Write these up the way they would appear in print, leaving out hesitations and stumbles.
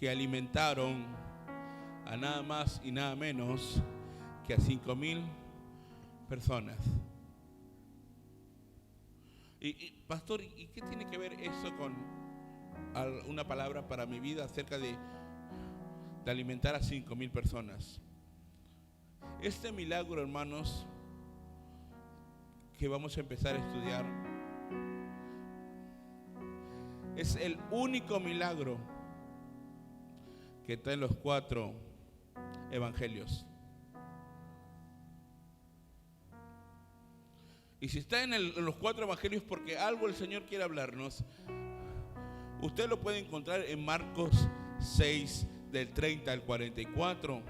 que alimentaron a nada más y nada menos que a 5,000 personas. Pastor, ¿y qué tiene que ver eso con una palabra para mi vida acerca de alimentar a 5,000 personas? Este milagro, hermanos, que vamos a empezar a estudiar, es el único milagro que está en los 4 evangelios. Y si está en los 4 evangelios, porque algo el Señor quiere hablarnos. Usted lo puede encontrar en Marcos 6, del 30 al 44.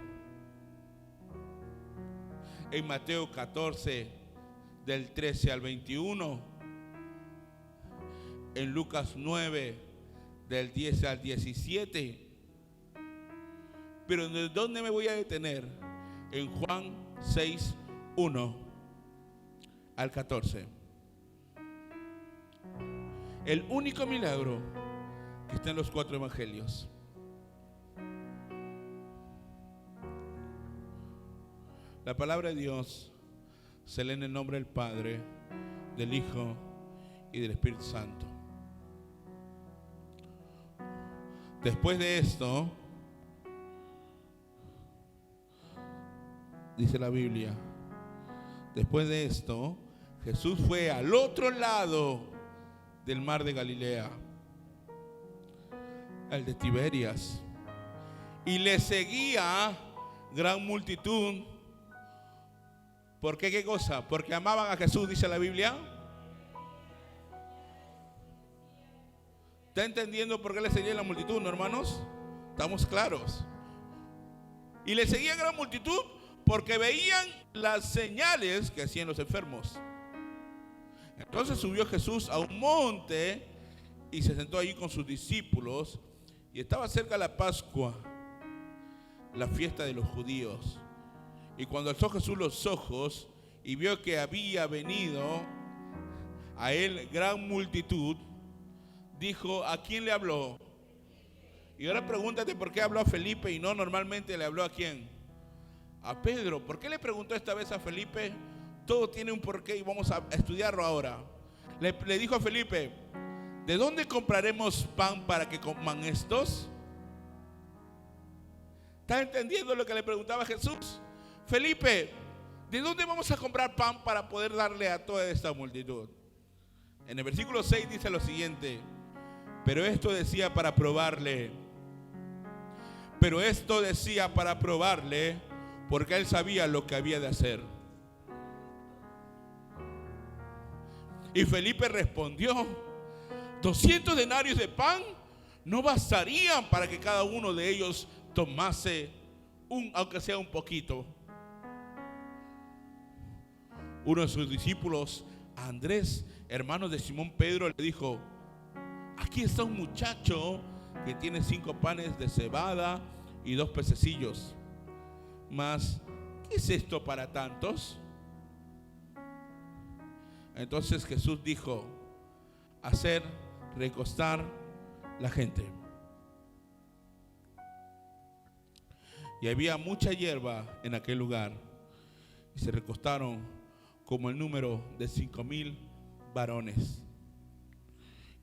En Mateo 14, del 13 al 21. En Lucas 9, del 10 al 17. Pero ¿de dónde me voy a detener? En Juan 6, 1 al 14. El único milagro que está en los 4 evangelios. La palabra de Dios se lee en el nombre del Padre, del Hijo y del Espíritu Santo. Después de esto, dice la Biblia, después de esto, Jesús fue al otro lado del mar de Galilea, al de Tiberias, y le seguía gran multitud. ¿Por qué? ¿Qué cosa? Porque amaban a Jesús, dice la Biblia. ¿Está entendiendo por qué le seguía la multitud, no, hermanos? Estamos claros. Y le seguía gran multitud porque veían las señales que hacían los enfermos. Entonces subió Jesús a un monte y se sentó allí con sus discípulos. Y estaba cerca la Pascua, la fiesta de los judíos. Y cuando alzó Jesús los ojos y vio que había venido a él gran multitud, dijo: ¿a quién le habló? Y ahora pregúntate por qué habló a Felipe y no normalmente le habló a quién. A Pedro. ¿Por qué le preguntó esta vez a Felipe? Todo tiene un porqué y vamos a estudiarlo ahora. Le dijo a Felipe: ¿de dónde compraremos pan para que coman estos? ¿Está entendiendo lo que le preguntaba Jesús? Felipe, ¿de dónde vamos a comprar pan para poder darle a toda esta multitud? En el versículo 6 dice lo siguiente: pero esto decía para probarle. Porque él sabía lo que había de hacer. Y Felipe respondió: 200 denarios de pan no bastarían para que cada uno de ellos tomase aunque sea un poquito. Uno de sus discípulos, Andrés, hermano de Simón Pedro, le dijo: aquí está un muchacho que tiene 5 panes de cebada y 2 pececillos. Mas, ¿qué es esto para tantos? Entonces Jesús dijo: hacer recostar la gente. Y había mucha hierba en aquel lugar, y se recostaron como el número de 5,000 varones.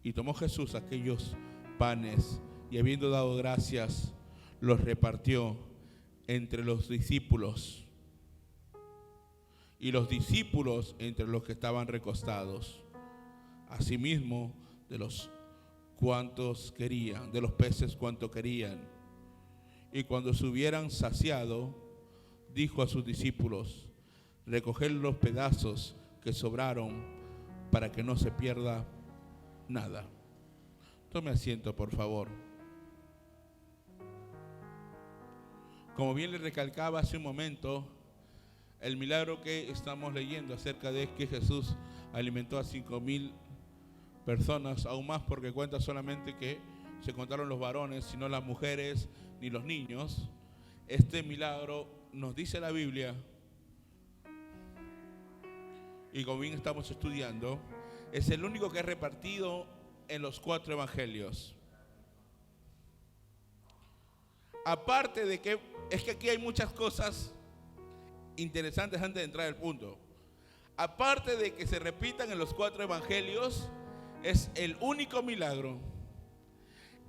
Y tomó Jesús aquellos panes, y habiendo dado gracias, los repartió entre los discípulos, y los discípulos entre los que estaban recostados. Asimismo, de los cuantos querían, de los peces cuanto querían. Y cuando se hubieran saciado, dijo a sus discípulos: recoged los pedazos que sobraron para que no se pierda nada. Tome asiento, por favor. Como bien le recalcaba hace un momento, el milagro que estamos leyendo acerca de que Jesús alimentó a 5,000 personas, aún más porque cuenta solamente que se contaron los varones, sino las mujeres ni los niños. Este milagro, nos dice la Biblia, y como bien estamos estudiando, es el único que es repartido en los 4 evangelios. aparte de que, es que aquí hay muchas cosas interesantes antes de entrar al punto. Aparte de que se repitan en los 4 evangelios, es el único milagro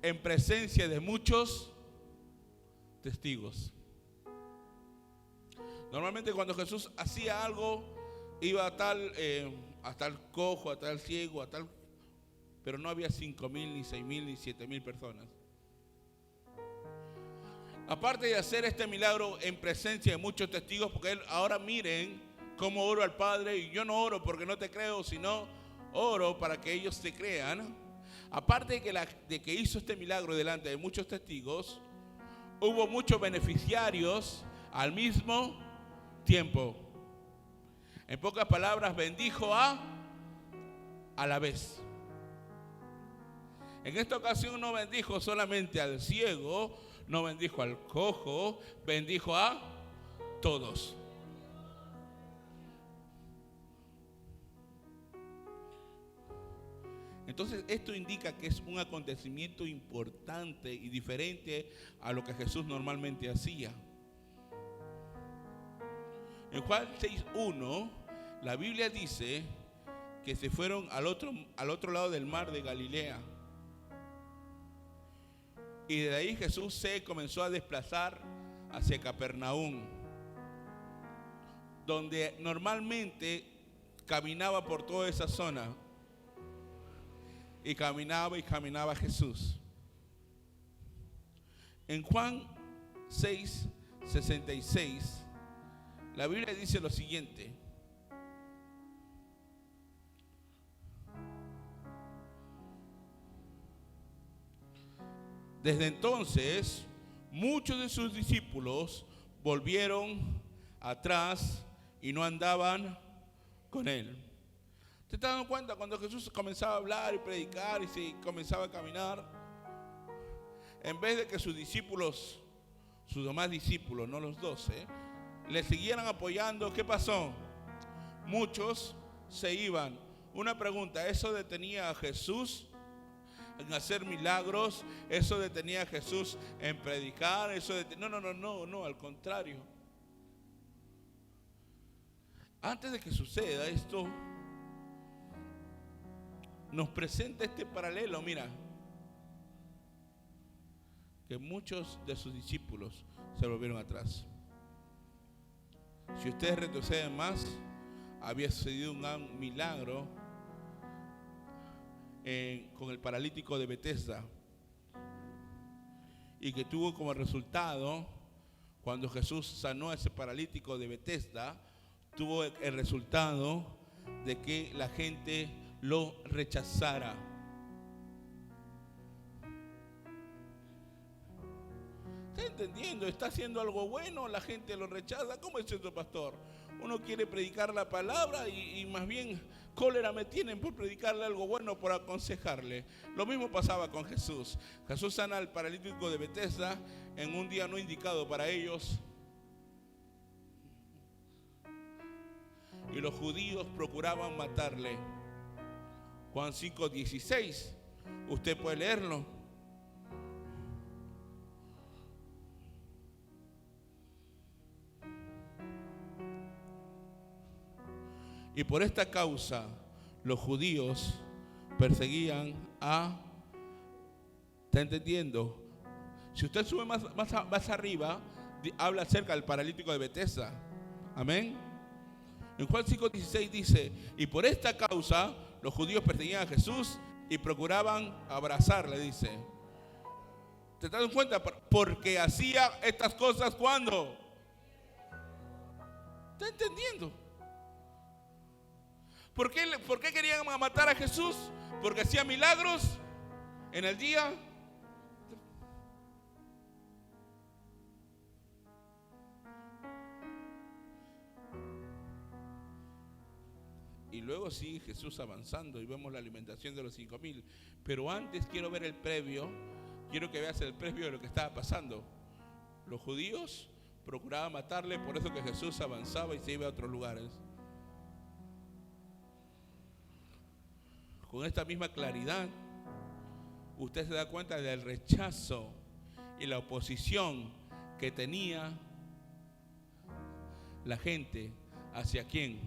en presencia de muchos testigos. Normalmente cuando Jesús hacía algo, iba a tal cojo, a tal ciego, a tal, pero no había 5,000, ni 6,000, ni 7,000 personas. Aparte de hacer este milagro en presencia de muchos testigos, porque él, ahora miren cómo oro al Padre, y yo no oro porque no te creo, sino oro para que ellos te crean. Aparte de que hizo este milagro delante de muchos testigos, hubo muchos beneficiarios al mismo tiempo. En pocas palabras, bendijo a la vez. En esta ocasión no bendijo solamente al ciego, no bendijo al cojo, bendijo a todos. Entonces esto indica que es un acontecimiento importante y diferente a lo que Jesús normalmente hacía. En Juan 6:1, la Biblia dice que se fueron al otro lado del mar de Galilea. Y de ahí Jesús se comenzó a desplazar hacia Capernaum, donde normalmente caminaba por toda esa zona. Y caminaba Jesús. En Juan 6:66, la Biblia dice lo siguiente: desde entonces, muchos de sus discípulos volvieron atrás y no andaban con él. ¿Te estás dando cuenta? Cuando Jesús comenzaba a hablar y predicar y se comenzaba a caminar, en vez de que sus discípulos, sus demás discípulos, no los 12, le siguieran apoyando, ¿qué pasó? Muchos se iban. Una pregunta: ¿eso detenía a Jesús en hacer milagros? ¿Eso detenía a Jesús en predicar? No, al contrario. Antes de que suceda esto, nos presenta este paralelo. Mira, que muchos de sus discípulos se volvieron atrás. Si ustedes retroceden más, había sucedido un gran milagro con el paralítico de Betesda, y que tuvo como resultado, cuando Jesús sanó a ese paralítico de Betesda, tuvo el resultado de que la gente lo rechazara. ¿Está entendiendo? ¿Está haciendo algo bueno? La gente lo rechaza. ¿Cómo es esto, pastor? Uno quiere predicar la palabra y más bien cólera me tienen por predicarle algo bueno, por aconsejarle. Lo mismo pasaba con Jesús. Jesús sana al paralítico de Betesda en un día no indicado para ellos. Y los judíos procuraban matarle. Juan 5:16, usted puede leerlo. Y por esta causa los judíos perseguían a... ¿Está entendiendo? Si usted sube más arriba, habla acerca del paralítico de Betesda. Amén. En Juan 5:16 dice: y por esta causa los judíos perseguían a Jesús y procuraban abrazarle, dice. ¿Te das cuenta? Porque hacía estas cosas cuando. ¿Está entendiendo? ¿Por qué querían matar a Jesús? Porque hacía milagros en el día. Y luego sigue Jesús avanzando y vemos la alimentación de los 5,000. Pero antes quiero ver el previo. Quiero que veas el previo de lo que estaba pasando. Los judíos procuraban matarle, por eso que Jesús avanzaba y se iba a otros lugares. Con esta misma claridad, usted se da cuenta del rechazo y la oposición que tenía la gente hacia quién.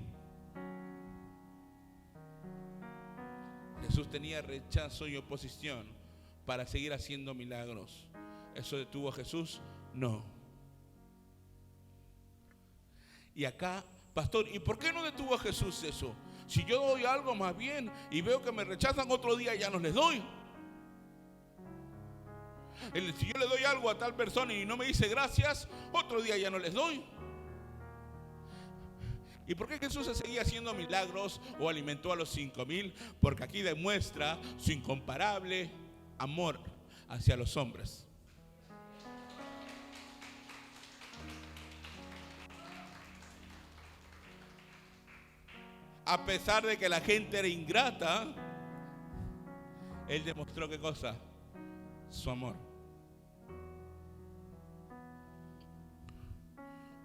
Jesús tenía rechazo y oposición para seguir haciendo milagros. ¿Eso detuvo a Jesús? No. Y acá, pastor, ¿y por qué no detuvo a Jesús eso? Si yo doy algo más bien y veo que me rechazan, otro día ya no les doy. Si yo le doy algo a tal persona y no me dice gracias, otro día ya no les doy. ¿Y por qué Jesús seguía haciendo milagros o alimentó a los 5,000? Porque aquí demuestra su incomparable amor hacia los hombres. A pesar de que la gente era ingrata, Él demostró ¿qué cosa? Su amor.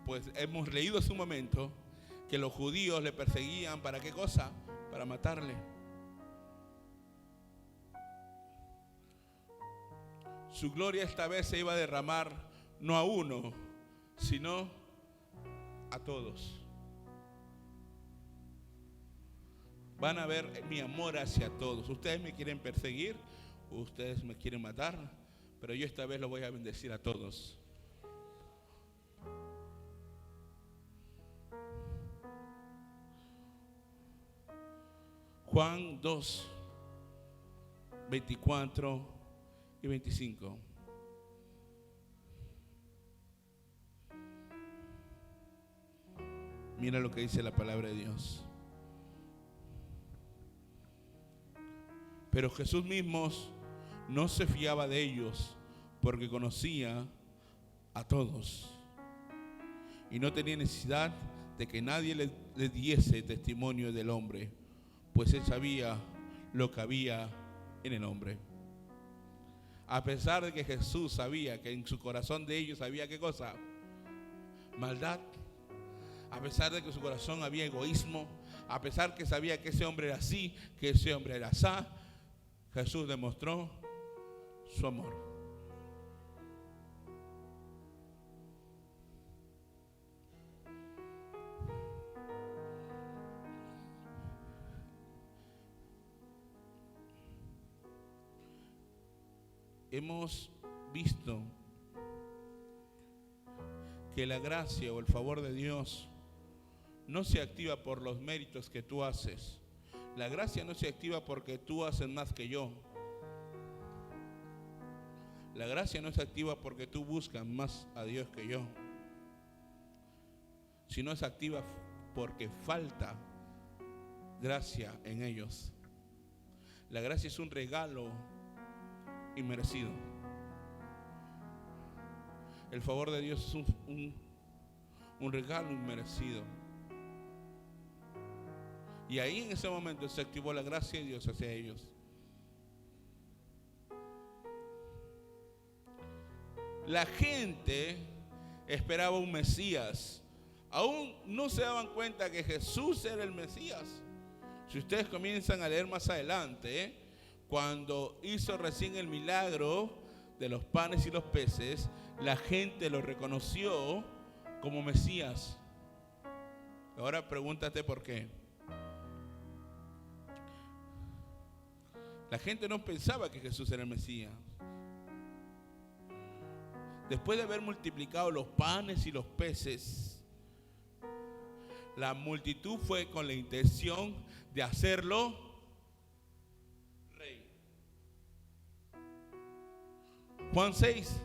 Pues hemos leído hace un momento que los judíos le perseguían, ¿para qué cosa? Para matarle. Su gloria esta vez se iba a derramar no a uno, sino a todos. Van a ver mi amor hacia todos. Ustedes me quieren perseguir, ustedes me quieren matar, pero yo esta vez lo voy a bendecir a todos. Juan 2, 24 y 25. Mira lo que dice la palabra de Dios. Pero Jesús mismo no se fiaba de ellos porque conocía a todos y no tenía necesidad de que nadie le diese testimonio del hombre, pues él sabía lo que había en el hombre. A pesar de que Jesús sabía que en su corazón de ellos había ¿qué cosa? Maldad. A pesar de que en su corazón había egoísmo, a pesar que sabía que ese hombre era así, que ese hombre era asá, Jesús demostró su amor. Hemos visto que la gracia o el favor de Dios no se activa por los méritos que tú haces. La gracia no se activa porque tú haces más que yo. La gracia no se activa porque tú buscas más a Dios que yo, sino se activa porque falta gracia en ellos. La gracia es un regalo inmerecido. El favor de Dios es un regalo inmerecido. Y ahí en ese momento se activó la gracia de Dios hacia ellos. La gente esperaba un Mesías. Aún no se daban cuenta que Jesús era el Mesías. Si ustedes comienzan a leer más adelante, cuando hizo recién el milagro de los panes y los peces, la gente lo reconoció como Mesías. Ahora pregúntate por qué. La gente no pensaba que Jesús era el Mesías. Después de haber multiplicado los panes y los peces, la multitud fue con la intención de hacerlo rey. Juan 6,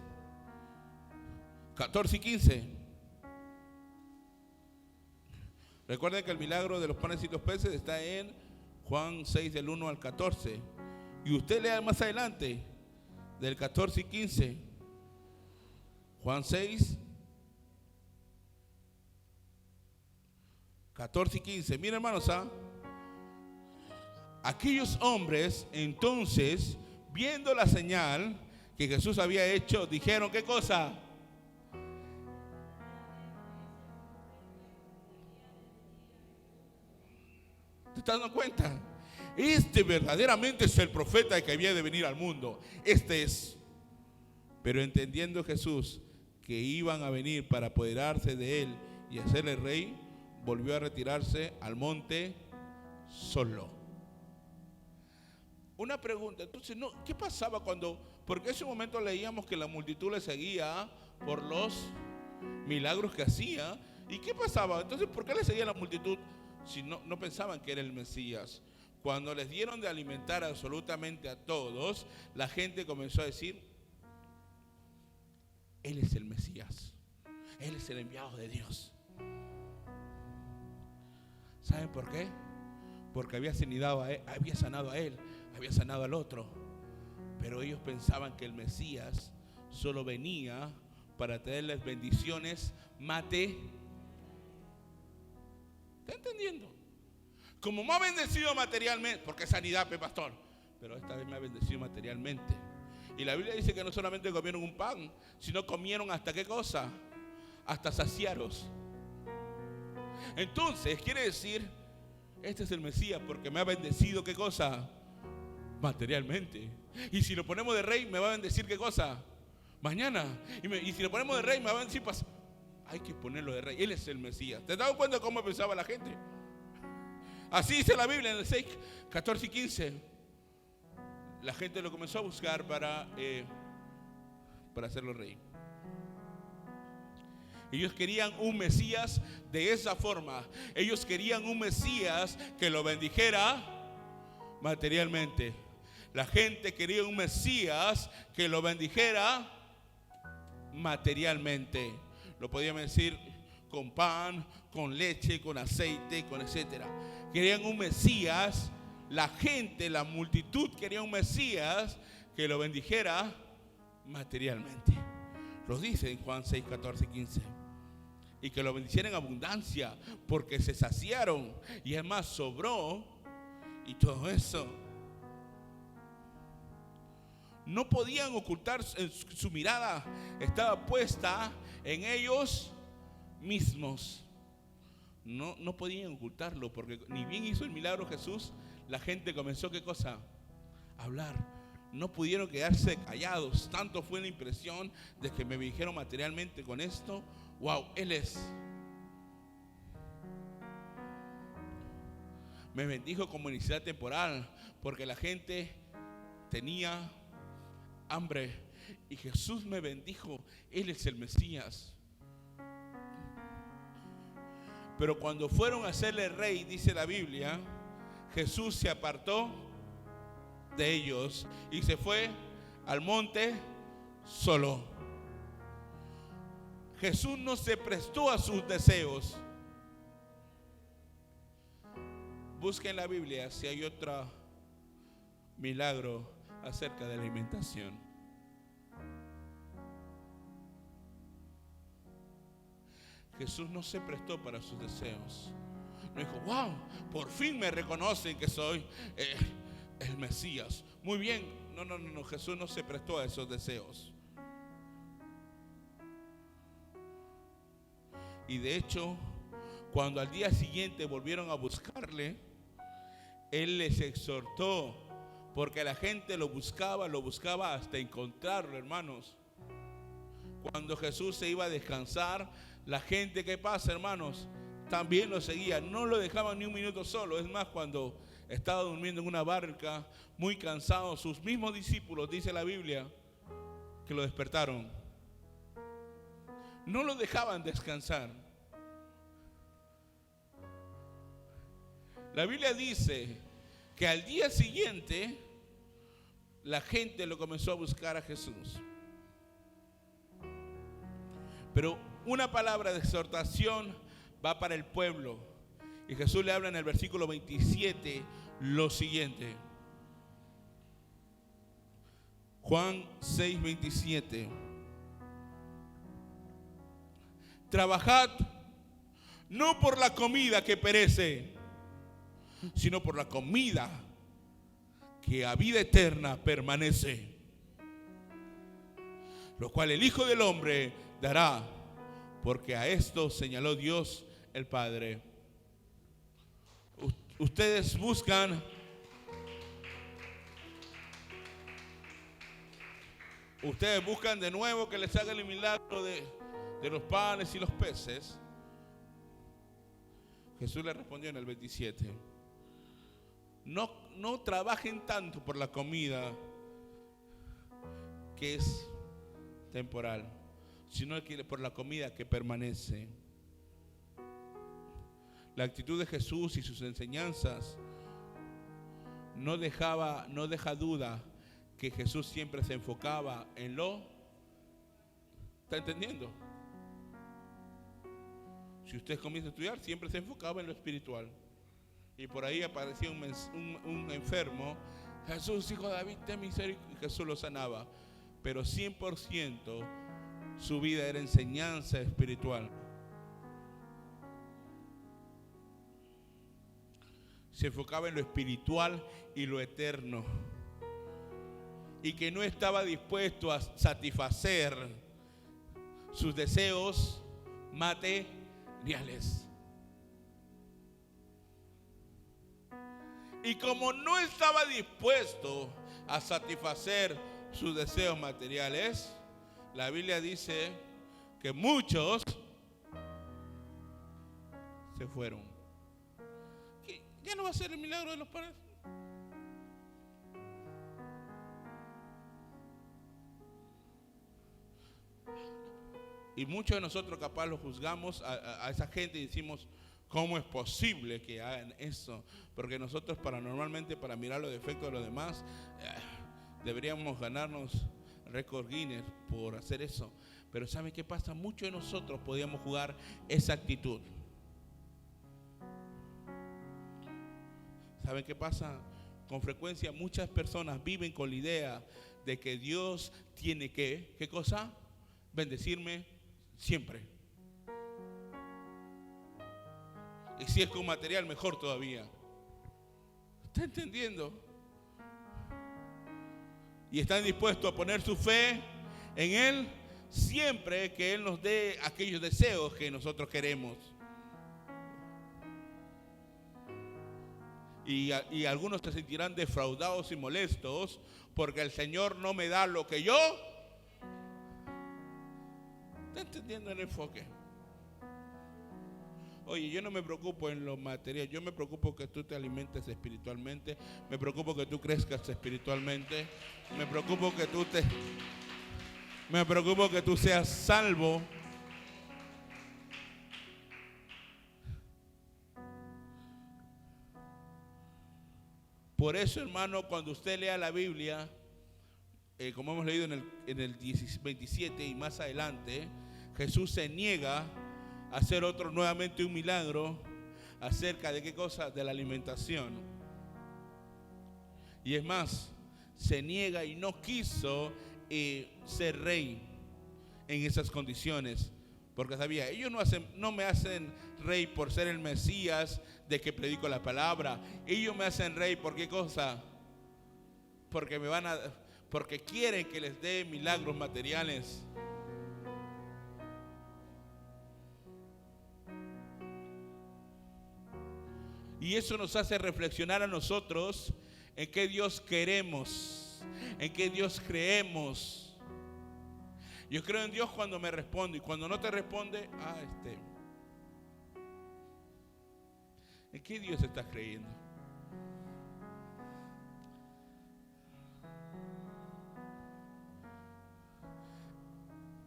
14 y 15. Recuerden que el milagro de los panes y los peces está en Juan 6 del 1 al 14. Y usted lea más adelante, del 14 y 15. Juan 6, 14 y 15. Miren, hermanos, aquellos hombres entonces, viendo la señal que Jesús había hecho, dijeron, ¿qué cosa? ¿Te estás dando cuenta? Este verdaderamente es el profeta que había de venir al mundo. Este es. Pero entendiendo Jesús que iban a venir para apoderarse de él y hacerle rey, volvió a retirarse al monte solo. Una pregunta, entonces, ¿qué pasaba cuando? Porque en ese momento leíamos que la multitud le seguía por los milagros que hacía. ¿Y qué pasaba? Entonces, ¿por qué le seguía la multitud si no pensaban que era el Mesías? Cuando les dieron de alimentar absolutamente a todos, la gente comenzó a decir: Él es el Mesías, Él es el enviado de Dios. ¿Saben por qué? Porque había sanado a él, había sanado al otro. Pero ellos pensaban que el Mesías solo venía para traerles bendiciones ¿Está entendiendo? Como me ha bendecido materialmente, porque es sanidad, pastor, pero esta vez me ha bendecido materialmente. Y la Biblia dice que no solamente comieron un pan, sino comieron hasta ¿qué cosa? Hasta saciaros. Entonces quiere decir, este es el Mesías porque me ha bendecido ¿qué cosa? Materialmente. Y si lo ponemos de rey, me va a bendecir ¿qué cosa? Mañana. Y si lo ponemos de rey, me va a bendecir hay que ponerlo de rey. Él es el Mesías. ¿Te has dado cuenta cómo pensaba la gente? Así dice la Biblia en el 6, 14 y 15. La gente lo comenzó a buscar para hacerlo rey. Ellos querían un Mesías de esa forma. Ellos querían un Mesías que lo bendijera materialmente. La gente quería un Mesías que lo bendijera materialmente. Lo podían decir con pan, con leche, con aceite, con etcétera. Querían un Mesías. La gente, la multitud quería un Mesías que lo bendijera materialmente. Lo dice en Juan 6, 14 y 15. Y que lo bendiciera en abundancia, porque se saciaron y además sobró y todo eso. No podían ocultar su mirada, estaba puesta en ellos mismos. No podían ocultarlo, porque ni bien hizo el milagro Jesús, la gente comenzó ¿qué cosa? A hablar. No pudieron quedarse callados. Tanto fue la impresión de que me dijeron materialmente con esto. Wow, Él es. Me bendijo como necesidad temporal, porque la gente tenía hambre y Jesús me bendijo. Él es el Mesías. Pero cuando fueron a hacerle rey, dice la Biblia, Jesús se apartó de ellos y se fue al monte solo. Jesús no se prestó a sus deseos. Busca en la Biblia si hay otro milagro acerca de la alimentación. Jesús no se prestó para sus deseos. No dijo: wow, por fin me reconocen que soy el Mesías. Muy bien. No. Jesús no se prestó a esos deseos. Y de hecho, cuando al día siguiente volvieron a buscarle, Él les exhortó, porque la gente lo buscaba hasta encontrarlo, hermanos. Cuando Jesús se iba a descansar, la gente, ¿qué pasa, hermanos? También lo seguía, no lo dejaban ni un minuto solo. Es más, cuando estaba durmiendo en una barca, muy cansado, sus mismos discípulos, dice la Biblia, que lo despertaron. No lo dejaban descansar. La Biblia dice que al día siguiente la gente lo comenzó a buscar a Jesús. Pero una palabra de exhortación va para el pueblo. Y Jesús le habla en el versículo 27 lo siguiente. Juan 6, 27. Trabajad no por la comida que perece, sino por la comida que a vida eterna permanece, lo cual el Hijo del Hombre dará, porque a esto señaló Dios el Padre. Ustedes buscan ustedes buscan de nuevo que les haga el milagro de los panes y los peces. Jesús le respondió en el 27, no trabajen tanto por la comida que es temporal, sino que por la comida que permanece. La actitud de Jesús y sus enseñanzas no deja duda que Jesús siempre se enfocaba en lo, ¿está entendiendo? Si usted comienza a estudiar, siempre se enfocaba en lo espiritual. Y por ahí aparecía un enfermo. Jesús, hijo de David, ten misericordia. Y Jesús lo sanaba. Pero 100% su vida era enseñanza espiritual. Se enfocaba en lo espiritual y lo eterno. Y que no estaba dispuesto a satisfacer sus deseos materiales. Y como no estaba dispuesto a satisfacer sus deseos materiales, la Biblia dice que muchos se fueron. ¿Ya no va a ser el milagro de los panes? Y muchos de nosotros capaz lo juzgamos a esa gente y decimos, ¿cómo es posible que hagan eso? Porque nosotros normalmente para mirar los defectos de los demás deberíamos ganarnos récord Guinness por hacer eso. Pero ¿saben qué pasa? Muchos de nosotros podíamos jugar esa actitud. ¿Saben qué pasa? Con frecuencia muchas personas viven con la idea de que Dios tiene que, ¿qué cosa? Bendecirme siempre. Y si es con material, mejor todavía. ¿Está entendiendo? Y están dispuestos a poner su fe en Él siempre que Él nos dé aquellos deseos que nosotros queremos. Y algunos se sentirán defraudados y molestos porque el Señor no me da lo que yo. ¿Está entendiendo el enfoque? Oye, yo no me preocupo en lo material, yo me preocupo que tú te alimentes espiritualmente, me preocupo que tú crezcas espiritualmente, me preocupo que tú seas salvo. Por eso, hermano, cuando usted lea la Biblia, como hemos leído en el 27 y más adelante, Jesús se niega a hacer nuevamente un milagro acerca de qué cosa, de la alimentación. Y es más, se niega y no quiso ser rey en esas condiciones, porque sabía, ellos no me hacen rey por ser el Mesías de que predico la palabra. Ellos me hacen rey por qué cosa, porque quieren que les dé milagros materiales. Y eso nos hace reflexionar a nosotros en qué Dios queremos, en qué Dios creemos. Yo creo en Dios cuando me responde, y cuando no te responde, ¿en qué Dios estás creyendo?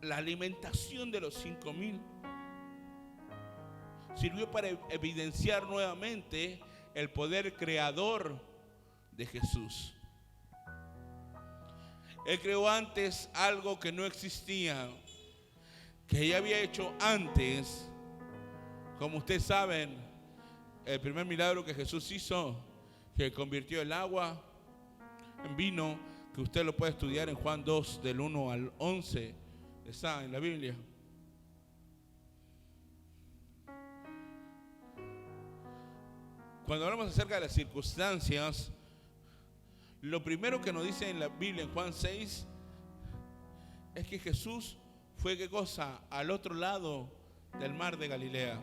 La alimentación de los 5,000 sirvió para evidenciar nuevamente el poder creador de Jesús. Él creó antes algo que no existía, que ya había hecho antes. Como ustedes saben, el primer milagro que Jesús hizo, que convirtió el agua en vino, que usted lo puede estudiar en Juan 2, del 1 al 11, está en la Biblia. Cuando hablamos acerca de las circunstancias, lo primero que nos dice en la Biblia, en Juan 6, es que Jesús fue, ¿qué cosa?, al otro lado del mar de Galilea.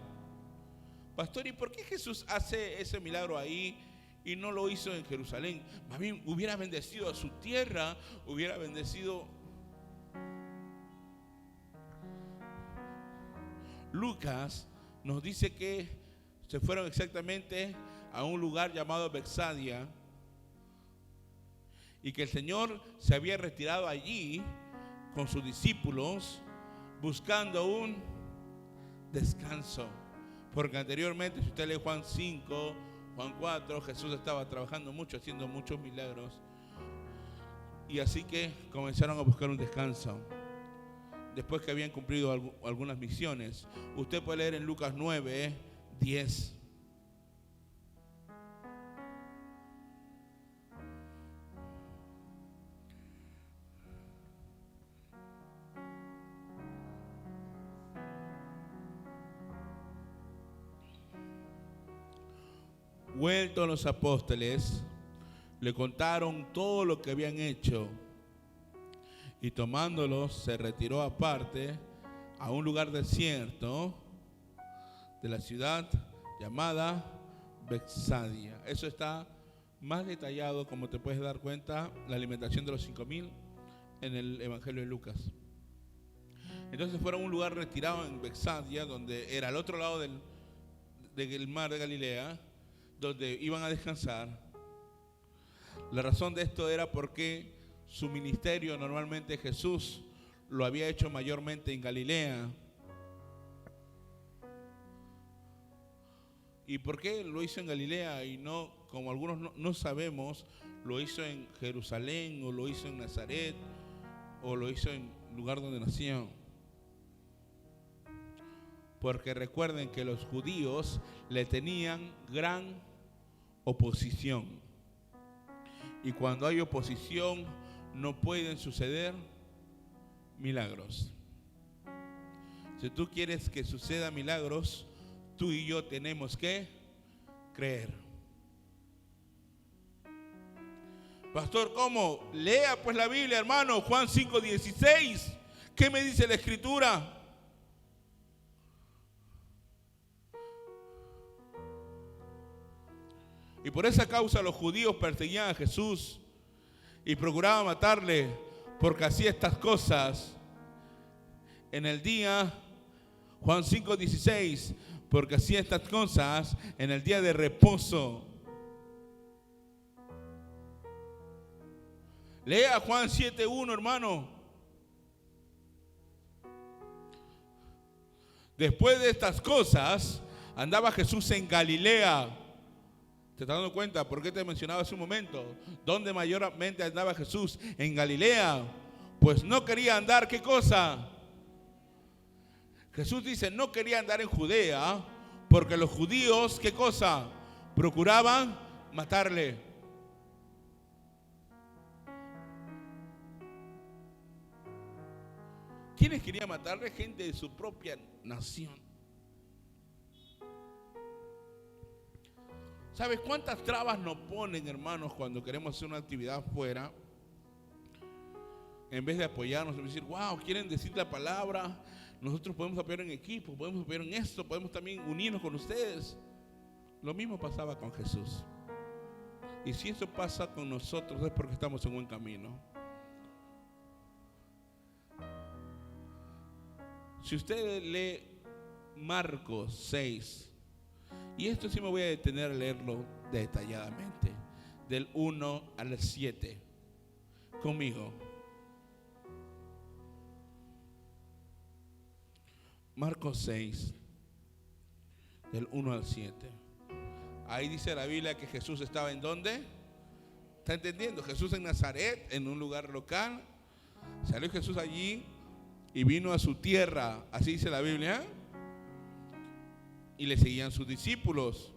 Pastor, ¿y por qué Jesús hace ese milagro ahí y no lo hizo en Jerusalén? Más bien, hubiera bendecido a su tierra, hubiera bendecido. Lucas nos dice que se fueron exactamente a un lugar llamado Betsaida y que el Señor se había retirado allí con sus discípulos buscando un descanso. Porque anteriormente, si usted lee Juan 5, Juan 4, Jesús estaba trabajando mucho, haciendo muchos milagros. Y así que comenzaron a buscar un descanso. Después que habían cumplido algunas misiones. Usted puede leer en Lucas 9, 10. Vueltos los apóstoles, le contaron todo lo que habían hecho y tomándolos se retiró aparte a un lugar desierto de la ciudad llamada Betsaida. Eso está más detallado, como te puedes dar cuenta, la alimentación de los 5,000 en el Evangelio de Lucas. Entonces fueron a un lugar retirado en Betsaida, donde era al otro lado del mar de Galilea, donde iban a descansar. La razón de esto era porque su ministerio normalmente Jesús lo había hecho mayormente en Galilea. ¿Y por qué lo hizo en Galilea y no, como algunos no sabemos, lo hizo en Jerusalén o lo hizo en Nazaret o lo hizo en el lugar donde nació? Porque recuerden que los judíos le tenían gran oposición. Y cuando hay oposición no pueden suceder milagros. Si tú quieres que suceda milagros, tú y yo tenemos que creer. Pastor, ¿cómo? Lea pues la Biblia, hermano. Juan 5:16. ¿Qué me dice la Escritura? Y por esa causa los judíos perseguían a Jesús y procuraban matarle, porque hacía estas cosas en el día, Juan 5:16, porque hacía estas cosas en el día de reposo. Lea Juan 7:1, hermano. Después de estas cosas, andaba Jesús en Galilea. ¿Te estás dando cuenta? ¿Por qué te mencionaba hace un momento? ¿Dónde mayormente andaba Jesús? En Galilea. Pues no quería andar, ¿qué cosa? Jesús dice, no quería andar en Judea, porque los judíos, ¿qué cosa? Procuraban matarle. ¿Quiénes querían matarle? Gente de su propia nación. ¿Sabes cuántas trabas nos ponen, hermanos, cuando queremos hacer una actividad afuera? En vez de apoyarnos, decir, wow, quieren decir la palabra, nosotros podemos apoyar en equipo, podemos apoyar en esto, podemos también unirnos con ustedes. Lo mismo pasaba con Jesús. Y si eso pasa con nosotros es porque estamos en buen camino. Si usted lee Marcos 6, y esto sí me voy a detener a leerlo detalladamente, del 1 al 7, conmigo. Marcos 6, del 1 al 7. Ahí dice la Biblia que Jesús estaba ¿en dónde? ¿Está entendiendo? Jesús en Nazaret, en un lugar local. Salió Jesús allí y vino a su tierra, así dice la Biblia. Y le seguían sus discípulos.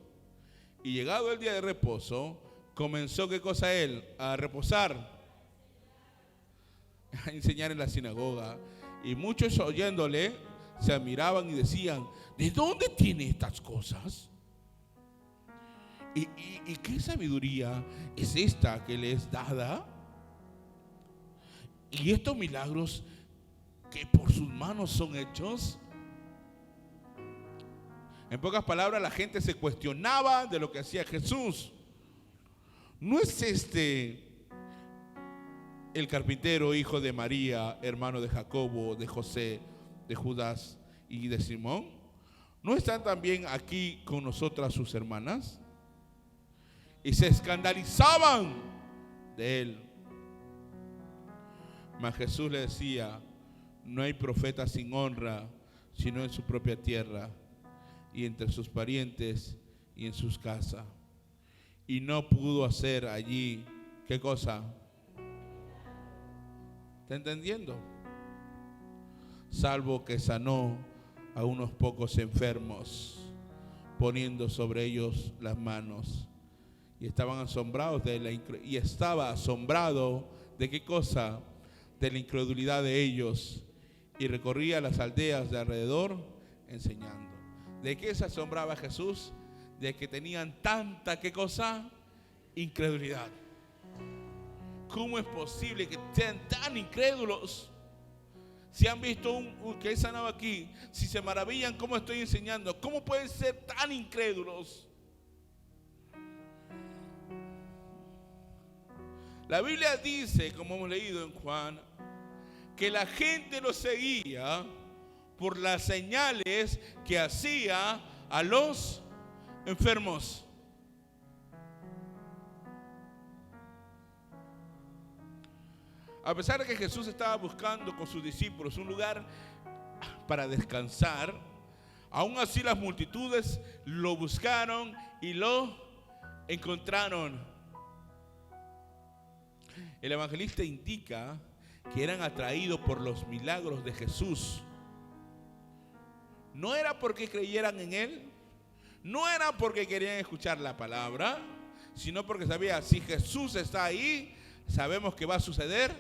Y llegado el día de reposo, comenzó, ¿qué cosa él? A reposar, a enseñar en la sinagoga. Y muchos oyéndole se admiraban y decían, ¿de dónde tiene estas cosas? ¿Y qué sabiduría es esta que le es dada? Y estos milagros que por sus manos son hechos. En pocas palabras, la gente se cuestionaba de lo que hacía Jesús. ¿No es este el carpintero, hijo de María, hermano de Jacobo, de José, de Judas y de Simón? ¿No están también aquí con nosotras sus hermanas? Y se escandalizaban de él. Mas Jesús le decía: no hay profeta sin honra, sino en su propia tierra, y entre sus parientes, y en sus casas. Y no pudo hacer allí, ¿qué cosa? ¿Está entendiendo? Salvo que sanó a unos pocos enfermos, poniendo sobre ellos las manos. Y estaban asombrados y estaba asombrado de qué cosa, de la incredulidad de ellos, y recorría las aldeas de alrededor enseñando. ¿De qué se asombraba Jesús? De que tenían tanta, ¿qué cosa? Incredulidad. ¿Cómo es posible que sean tan incrédulos? Si han visto que he sanado aquí, si se maravillan cómo estoy enseñando, ¿cómo pueden ser tan incrédulos? La Biblia dice, como hemos leído en Juan, que la gente lo seguía por las señales que hacía a los enfermos. A pesar de que Jesús estaba buscando con sus discípulos un lugar para descansar, aún así las multitudes lo buscaron y lo encontraron. El evangelista indica que eran atraídos por los milagros de Jesús. No era porque creyeran en Él, no era porque querían escuchar la palabra, sino porque sabía, si Jesús está ahí, sabemos que va a suceder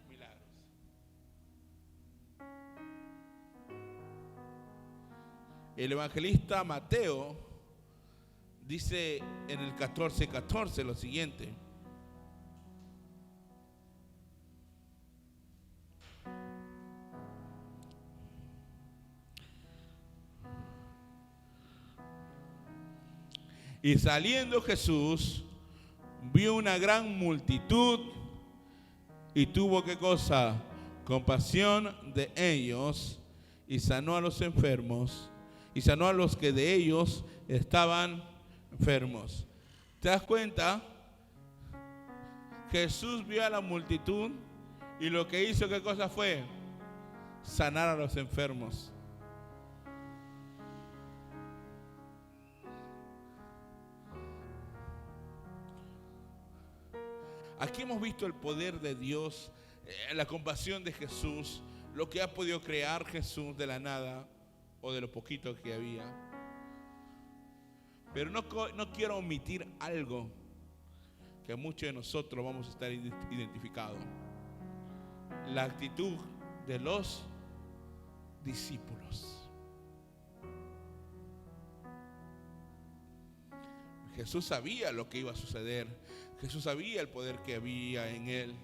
milagros. El evangelista Mateo dice en el 14:14 lo siguiente: y saliendo Jesús, vio una gran multitud y tuvo, ¿qué cosa? Compasión de ellos, y sanó a los enfermos, y sanó a los que de ellos estaban enfermos. ¿Te das cuenta? Jesús vio a la multitud y lo que hizo, ¿qué cosa fue? Sanar a los enfermos. Aquí hemos visto el poder de Dios, la compasión de Jesús, lo que ha podido crear Jesús de la nada o de lo poquito que había. Pero no quiero omitir algo que muchos de nosotros vamos a estar identificados: la actitud de los discípulos. Jesús sabía lo que iba a suceder. Jesús sabía el poder que había en Él.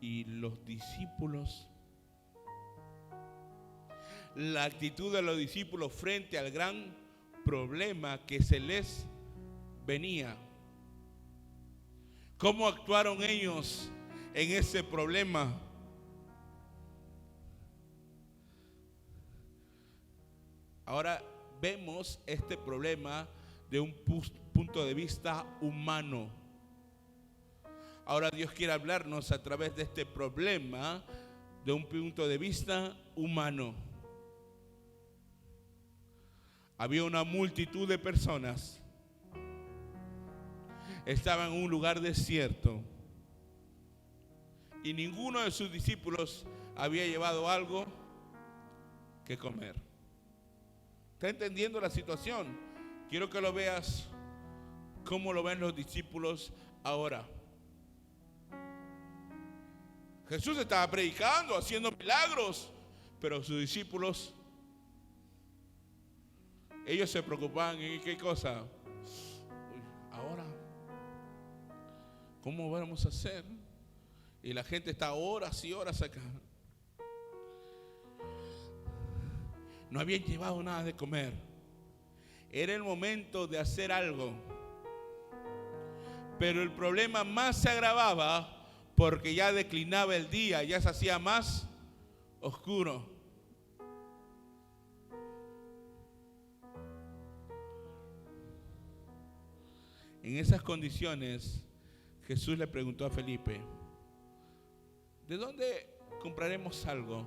Y los discípulos, la actitud de los discípulos frente al gran problema que se les venía. ¿Cómo actuaron ellos en ese problema? Ahora vemos este problema de un punto de vista humano. Ahora Dios quiere hablarnos a través de este problema de un punto de vista humano. Había una multitud de personas. Estaba en un lugar desierto y ninguno de sus discípulos había llevado algo que comer. ¿Está entendiendo la situación? Quiero que lo veas cómo lo ven los discípulos ahora. Jesús estaba predicando, haciendo milagros, pero sus discípulos, ellos se preocupaban en qué cosa. Ahora, ¿cómo vamos a hacer? Y la gente está horas y horas acá. No habían llevado nada de comer. Era el momento de hacer algo. Pero el problema más se agravaba porque ya declinaba el día, ya se hacía más oscuro. En esas condiciones, Jesús le preguntó a Felipe: ¿de dónde compraremos algo?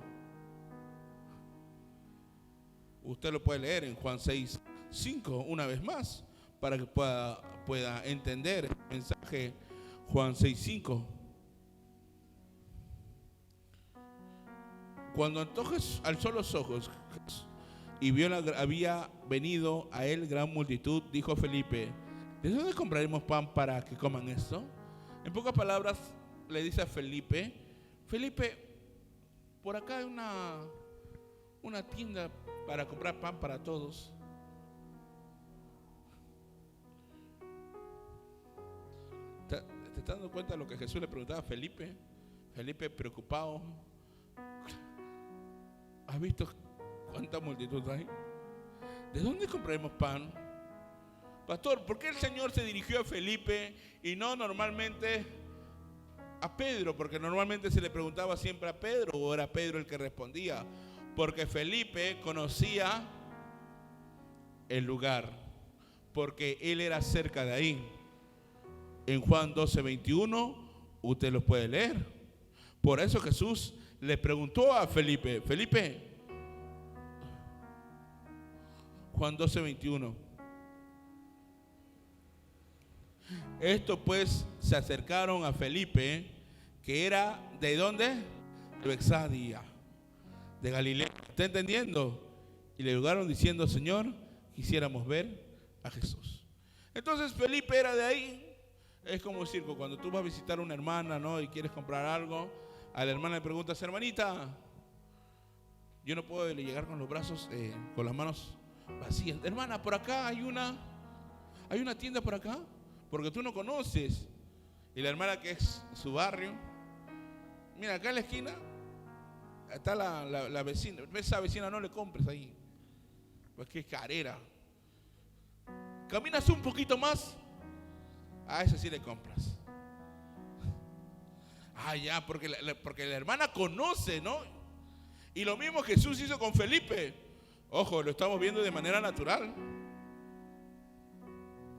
Usted lo puede leer en Juan 6:5 una vez más, para que pueda entender el mensaje. Juan 6:5. Cuando entonces alzó los ojos y vio había venido a él gran multitud, dijo a Felipe: ¿de dónde compraremos pan para que coman esto? En pocas palabras le dice a Felipe: Felipe, por acá hay una tienda para comprar pan para todos. ¿Te estás dando cuenta de lo que Jesús le preguntaba a Felipe? Felipe preocupado. ¿Has visto cuánta multitud hay? ¿De dónde compraremos pan? Pastor, ¿por qué el Señor se dirigió a Felipe y no normalmente a Pedro? Porque normalmente se le preguntaba siempre a Pedro, o era Pedro el que respondía. Porque Felipe conocía el lugar, porque él era cerca de ahí. En Juan 12:21 usted lo puede leer. Por eso Jesús le preguntó a Felipe: Felipe, Juan 12:21. Estos pues se acercaron a Felipe, que era ¿de dónde? De Betsaida, de Galilea. ¿Está entendiendo? Y le rogaron diciendo: Señor, quisiéramos ver a Jesús. Entonces Felipe era de ahí. Es como decir, cuando tú vas a visitar a una hermana, ¿no?, y quieres comprar algo, a la hermana le preguntas: hermanita, yo no puedo llegar con los brazos, con las manos vacías. Hermana, por acá hay una tienda por acá, porque tú no conoces. Y la hermana, que es su barrio, mira, acá en la esquina está la vecina. Esa vecina no le compres ahí, pues que es carera. Caminas un poquito más, a esa sí le compras. Ya, porque la hermana conoce, ¿no? Y lo mismo Jesús hizo con Felipe. Ojo, lo estamos viendo de manera natural,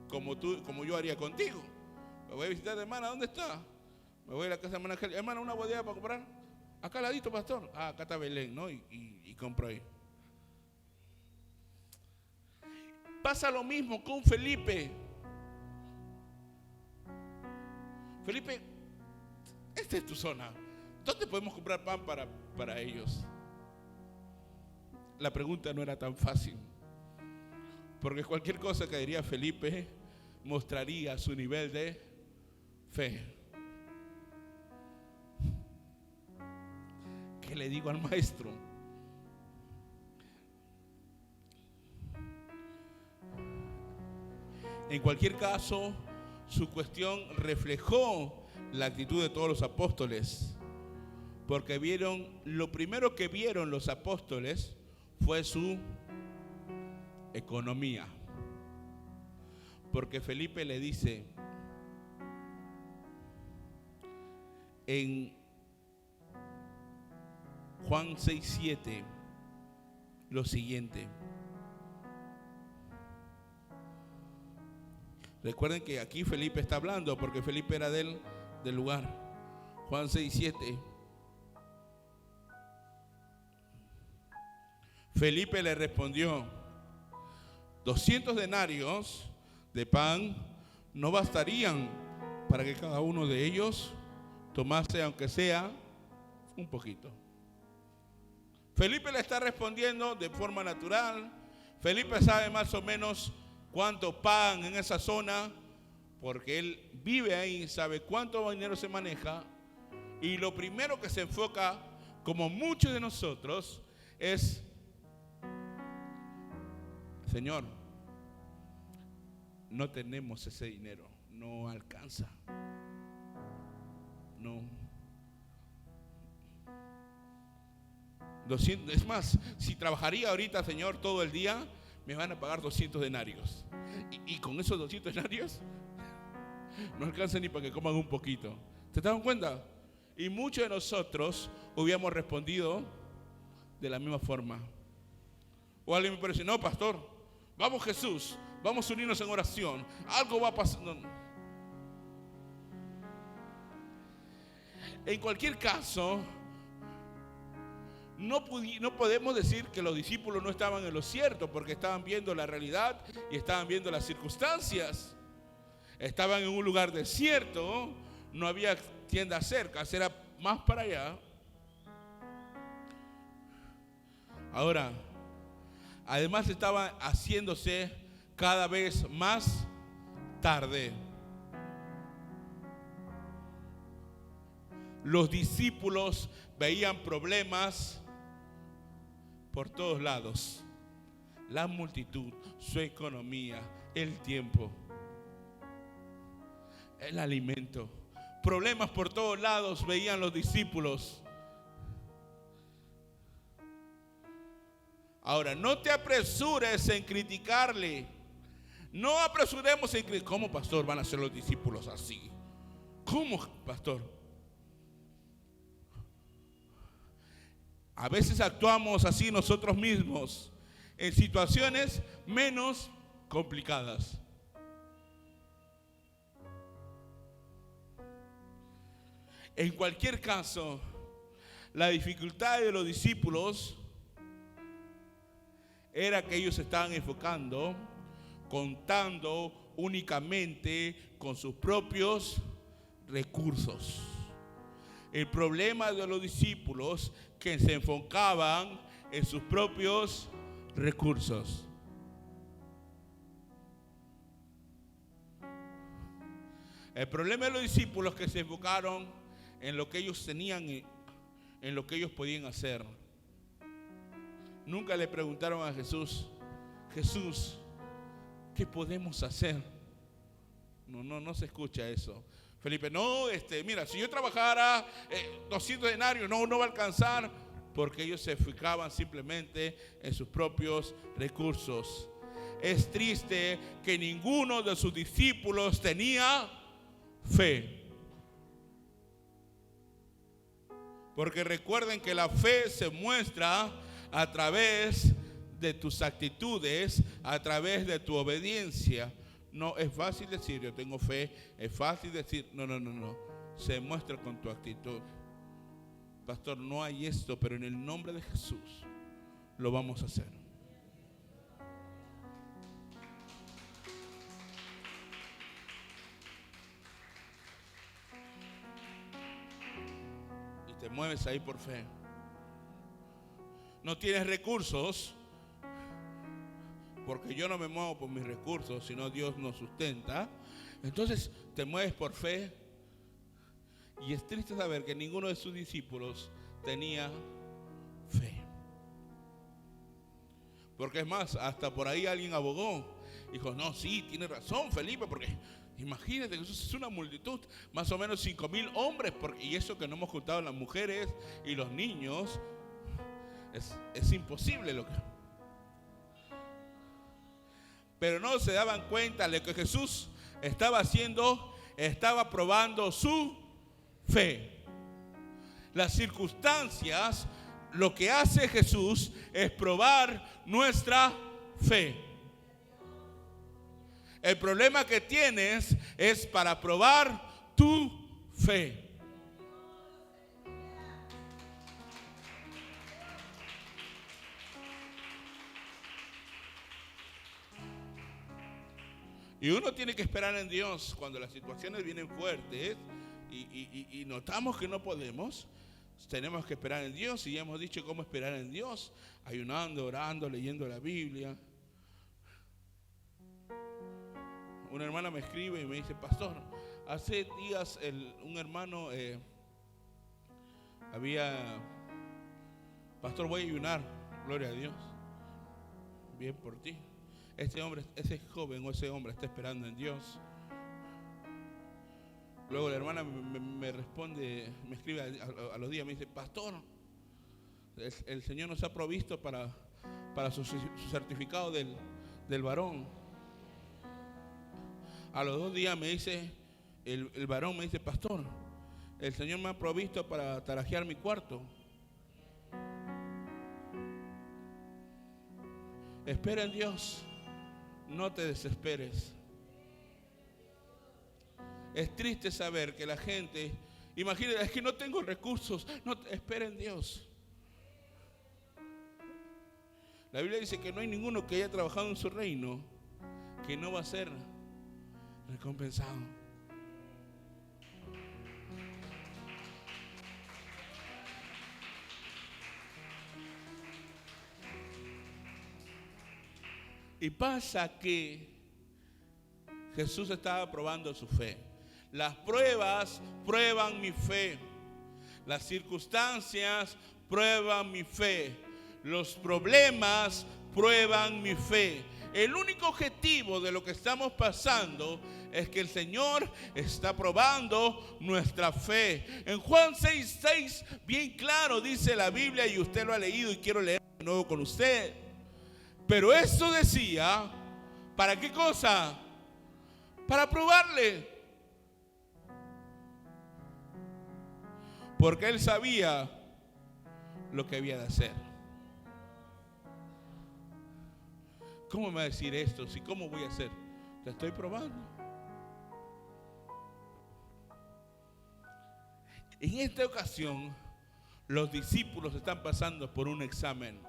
como yo haría contigo. Me voy a visitar, hermana, ¿dónde está? Me voy a la casa de hermana Angel. Hermana, una bodega para comprar. Acá al ladito, pastor. Acá está Belén, ¿no? Y compro ahí. Pasa lo mismo con Felipe. Felipe, esta es tu zona. ¿Dónde podemos comprar pan para ellos? La pregunta no era tan fácil, porque cualquier cosa que diría Felipe mostraría su nivel de fe. ¿Qué le digo al maestro? En cualquier caso, su cuestión reflejó la actitud de todos los apóstoles, porque lo primero que vieron los apóstoles fue su economía. Porque Felipe le dice en Juan 6:7 lo siguiente. Recuerden que aquí Felipe está hablando, porque Felipe era del lugar. Juan 6:7. Felipe le respondió: 200 denarios de pan no bastarían para que cada uno de ellos tomase, aunque sea un poquito. Felipe le está respondiendo de forma natural. Felipe sabe más o menos cuánto pan en esa zona, porque él vive ahí, sabe cuánto dinero se maneja. Y lo primero que se enfoca, como muchos de nosotros, es: Señor, no tenemos ese dinero, no alcanza. No. 200, es más, si trabajaría ahorita, Señor, todo el día, me van a pagar 200 denarios. Y con esos 200 denarios no alcanza ni para que coman un poquito. ¿Te das cuenta? Y muchos de nosotros hubiéramos respondido de la misma forma. O alguien me parece: no, pastor, vamos Jesús, Vamos a unirnos en oración. Algo va a pasar. En cualquier caso, no podemos decir que los discípulos no estaban en lo cierto, porque estaban viendo la realidad y estaban viendo las circunstancias. Estaban en un lugar desierto, no había tiendas cerca, era más para allá. Ahora, además estaba haciéndose cada vez más tarde. Los discípulos veían problemas por todos lados. La multitud, su economía, el tiempo, el alimento. Problemas por todos lados veían los discípulos. Ahora, no te apresures en criticarle. No apresuremos en criticar. ¿Cómo, pastor, van a ser los discípulos así? ¿Cómo, pastor? A veces actuamos así nosotros mismos en situaciones menos complicadas. En cualquier caso, la dificultad de los discípulos era que ellos estaban enfocando, contando únicamente con sus propios recursos. El problema de los discípulos que se enfocaban en sus propios recursos. El problema de los discípulos que se enfocaron en lo que ellos tenían, en lo que ellos podían hacer. Nunca le preguntaron a Jesús, Jesús, ¿qué podemos hacer? No se escucha eso. Felipe, mira, si yo trabajara 200 denarios, no va a alcanzar, porque ellos se fijaban simplemente en sus propios recursos. Es triste que ninguno de sus discípulos tenía fe. Porque recuerden que la fe se muestra a través de tus actitudes, a través de tu obediencia. No es fácil decir yo tengo fe, es fácil decir no. Se muestra con tu actitud. Pastor, no hay esto, pero en el nombre de Jesús lo vamos a hacer. Y te mueves ahí por fe. No tienes recursos, porque yo no me muevo por mis recursos, sino Dios nos sustenta. Entonces te mueves por fe. Y es triste saber que ninguno de sus discípulos tenía fe. Porque es más, hasta por ahí alguien abogó. Dijo, no, sí, tiene razón Felipe, porque imagínate que eso es una multitud, más o menos 5,000 hombres, y eso que no hemos contado las mujeres y los niños. Es imposible lo que... Pero no se daban cuenta de lo que Jesús estaba haciendo, estaba probando su fe. Las circunstancias, lo que hace Jesús es probar nuestra fe. El problema que tienes es para probar tu fe. Y uno tiene que esperar en Dios cuando las situaciones vienen fuertes y notamos que no podemos. Tenemos que esperar en Dios, y ya hemos dicho cómo esperar en Dios: ayunando, orando, leyendo la Biblia. Una hermana me escribe y me dice, pastor, hace días un hermano pastor, voy a ayunar, gloria a Dios, bien por ti. Ese joven o ese hombre está esperando en Dios. Luego la hermana me responde, me escribe a los días, me dice, pastor, el Señor nos ha provisto para su certificado del varón. A los 2 días me dice, el varón me dice, pastor, el Señor me ha provisto para tarajear mi cuarto. Espera en Dios. no te desesperes. Es triste saber que la gente, imagínate, es que no tengo recursos. No, espera en Dios. La Biblia dice que no hay ninguno que haya trabajado en su reino que no va a ser recompensado. Y pasa que Jesús estaba probando su fe. Las pruebas prueban mi fe. Las circunstancias prueban mi fe. Los problemas prueban mi fe. El único objetivo de lo que estamos pasando es que el Señor está probando nuestra fe. En Juan 6:6, bien claro dice la Biblia, y usted lo ha leído y quiero leer de nuevo con usted. Pero eso decía, ¿para qué cosa? Para probarle. Porque él sabía lo que había de hacer. ¿Cómo me va a decir esto? Si ¿cómo voy a hacer? Te estoy probando. En esta ocasión, los discípulos están pasando por un examen.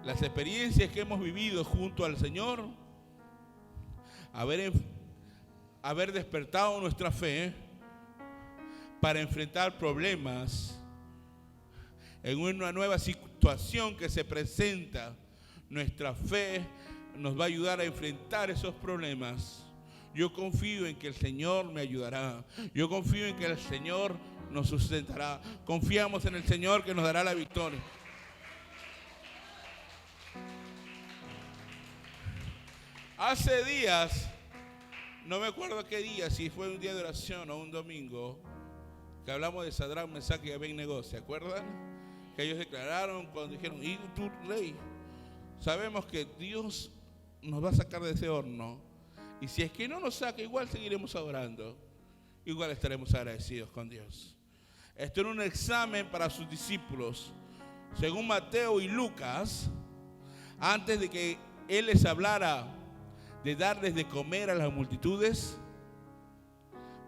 Las experiencias que hemos vivido junto al Señor, haber despertado nuestra fe para enfrentar problemas en una nueva situación que se presenta. Nuestra fe nos va a ayudar a enfrentar esos problemas. Yo confío en que el Señor me ayudará. Yo confío en que el Señor nos sustentará. Confiamos en el Señor que nos dará la victoria. Hace días, no me acuerdo qué día, si fue un día de oración o un domingo, que hablamos de Sadrach, Mesach y Abednego, ¿se acuerdan? Que ellos declararon cuando dijeron, y tú, rey, sabemos que Dios nos va a sacar de ese horno, y si es que no nos saca, igual seguiremos adorando, igual estaremos agradecidos con Dios. Esto era un examen para sus discípulos. Según Mateo y Lucas, antes de que Él les hablara de darles de comer a las multitudes,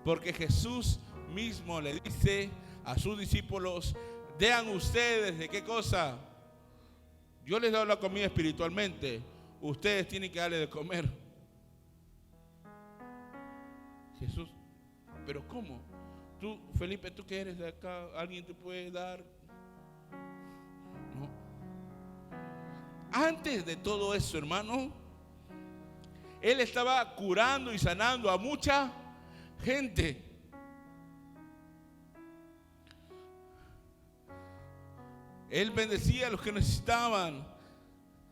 porque Jesús mismo le dice a sus discípulos, dean ustedes de qué cosa. Yo les doy la comida espiritualmente, ustedes tienen que darle de comer. Jesús, pero ¿cómo? Tú, Felipe, tú que eres de acá, ¿alguien te puede dar? No. Antes de todo eso, hermano, Él estaba curando y sanando a mucha gente. Él bendecía a los que necesitaban,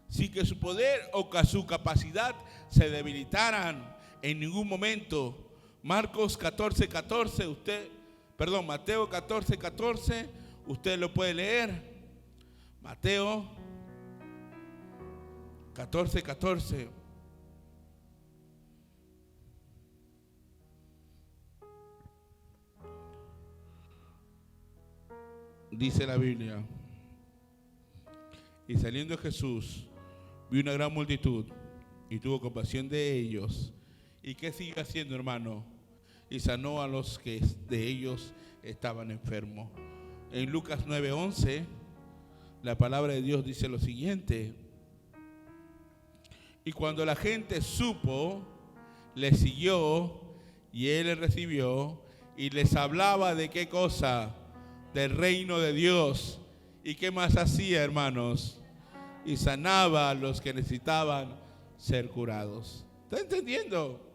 sin que su poder o su capacidad se debilitaran en ningún momento. Mateo 14:14, usted lo puede leer. Mateo 14:14. Dice la Biblia, y saliendo Jesús, vio una gran multitud y tuvo compasión de ellos. ¿Y qué siguió haciendo, hermano? Y sanó a los que de ellos estaban enfermos. En Lucas 9:11, la palabra de Dios dice lo siguiente: y cuando la gente supo, le siguió, y él les recibió y les hablaba de qué cosa, del reino de Dios. ¿Y qué más hacía, hermanos? Y sanaba a los que necesitaban ser curados. ¿Está entendiendo?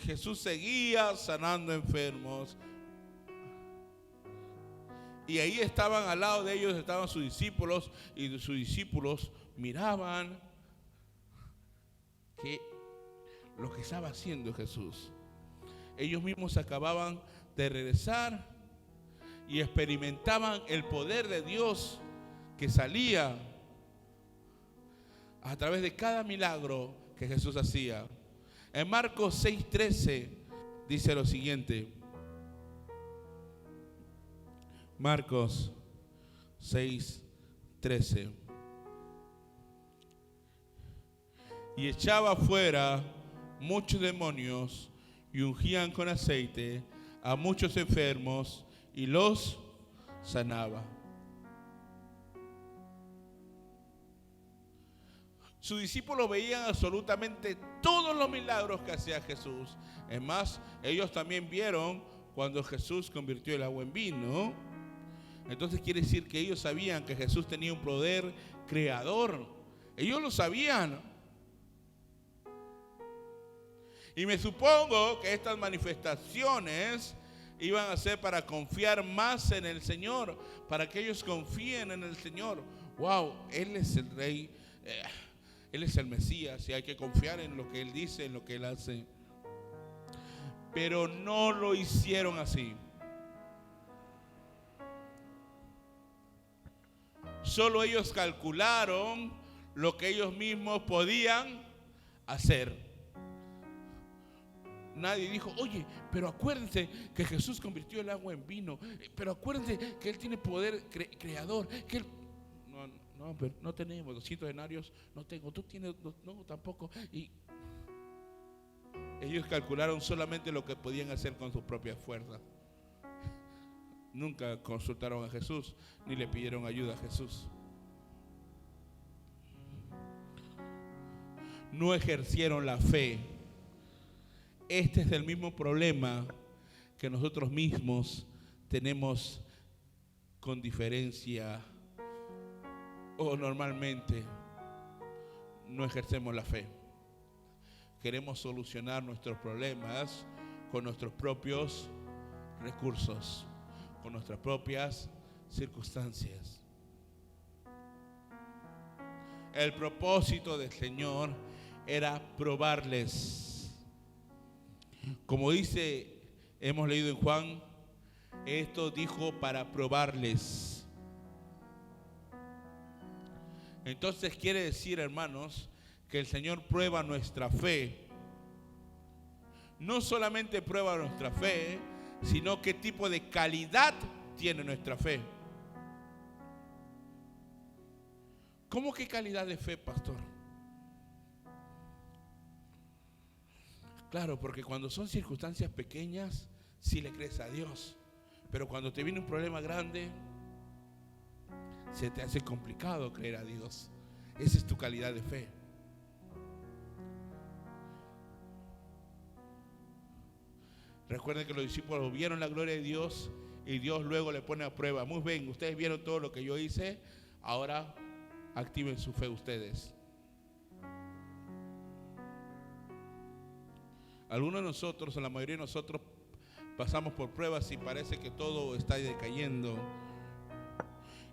Jesús seguía sanando enfermos. Y ahí estaban, al lado de ellos estaban sus discípulos, y sus discípulos miraban que lo que estaba haciendo Jesús. Ellos mismos acababan de regresar y experimentaban el poder de Dios que salía a través de cada milagro que Jesús hacía. En Marcos 6:13 dice lo siguiente. Marcos 6:13. y echaba fuera muchos demonios y ungían con aceite a muchos enfermos y los sanaba. Sus discípulos veían absolutamente todos los milagros que hacía Jesús. Es más, ellos también vieron cuando Jesús convirtió el agua en vino. Entonces quiere decir que ellos sabían que Jesús tenía un poder creador. Ellos lo sabían. Y me supongo que estas manifestaciones iban a ser para confiar más en el Señor, para que ellos confíen en el Señor. Wow, Él es el Rey, Él es el Mesías y hay que confiar en lo que Él dice, en lo que Él hace. Pero no lo hicieron así. Solo ellos calcularon lo que ellos mismos podían hacer. Nadie dijo, oye, pero acuérdense que Jesús convirtió el agua en vino. Pero acuérdense que Él tiene poder creador. Que Él... No, pero no tenemos 200 denarios. No tengo, tú tienes, no, tampoco. Y ellos calcularon solamente lo que podían hacer con sus propias fuerzas. Nunca consultaron a Jesús, ni le pidieron ayuda a Jesús. No ejercieron la fe. Este es el mismo problema que nosotros mismos tenemos con diferencia, o normalmente no ejercemos la fe. Queremos solucionar nuestros problemas con nuestros propios recursos, con nuestras propias circunstancias. El propósito del Señor era probarles. Como dice, hemos leído en Juan, esto dijo para probarles. Entonces quiere decir, hermanos, que el Señor prueba nuestra fe. No solamente prueba nuestra fe, sino qué tipo de calidad tiene nuestra fe. ¿Cómo qué calidad de fe, pastor? Claro, porque cuando son circunstancias pequeñas, sí le crees a Dios. Pero cuando te viene un problema grande, se te hace complicado creer a Dios. Esa es tu calidad de fe. Recuerden que los discípulos vieron la gloria de Dios y Dios luego le pone a prueba. Muy bien, ustedes vieron todo lo que yo hice, ahora activen su fe ustedes. Algunos de nosotros, o la mayoría de nosotros, pasamos por pruebas y parece que todo está decayendo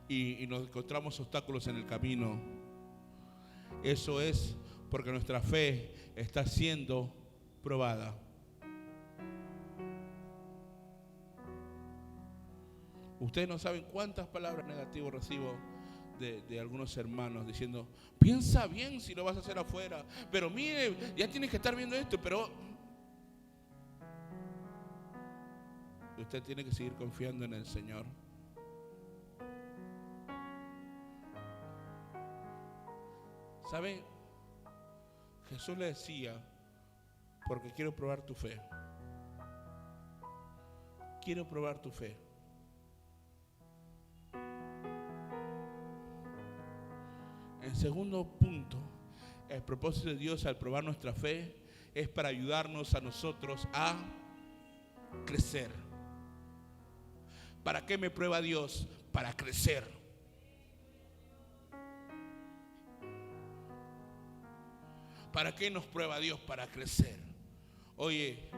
y nos encontramos obstáculos en el camino. Eso es porque nuestra fe está siendo probada. Ustedes no saben cuántas palabras negativas recibo de algunos hermanos diciendo, piensa bien si lo vas a hacer afuera, pero mire, ya tienes que estar viendo esto, pero usted tiene que seguir confiando en el Señor. ¿Sabe? Jesús le decía, porque quiero probar tu fe. Quiero probar tu fe. En segundo punto, el propósito de Dios al probar nuestra fe es para ayudarnos a nosotros a crecer. ¿Para qué me prueba Dios? Para crecer. ¿Para qué nos prueba Dios? Para crecer. Oye,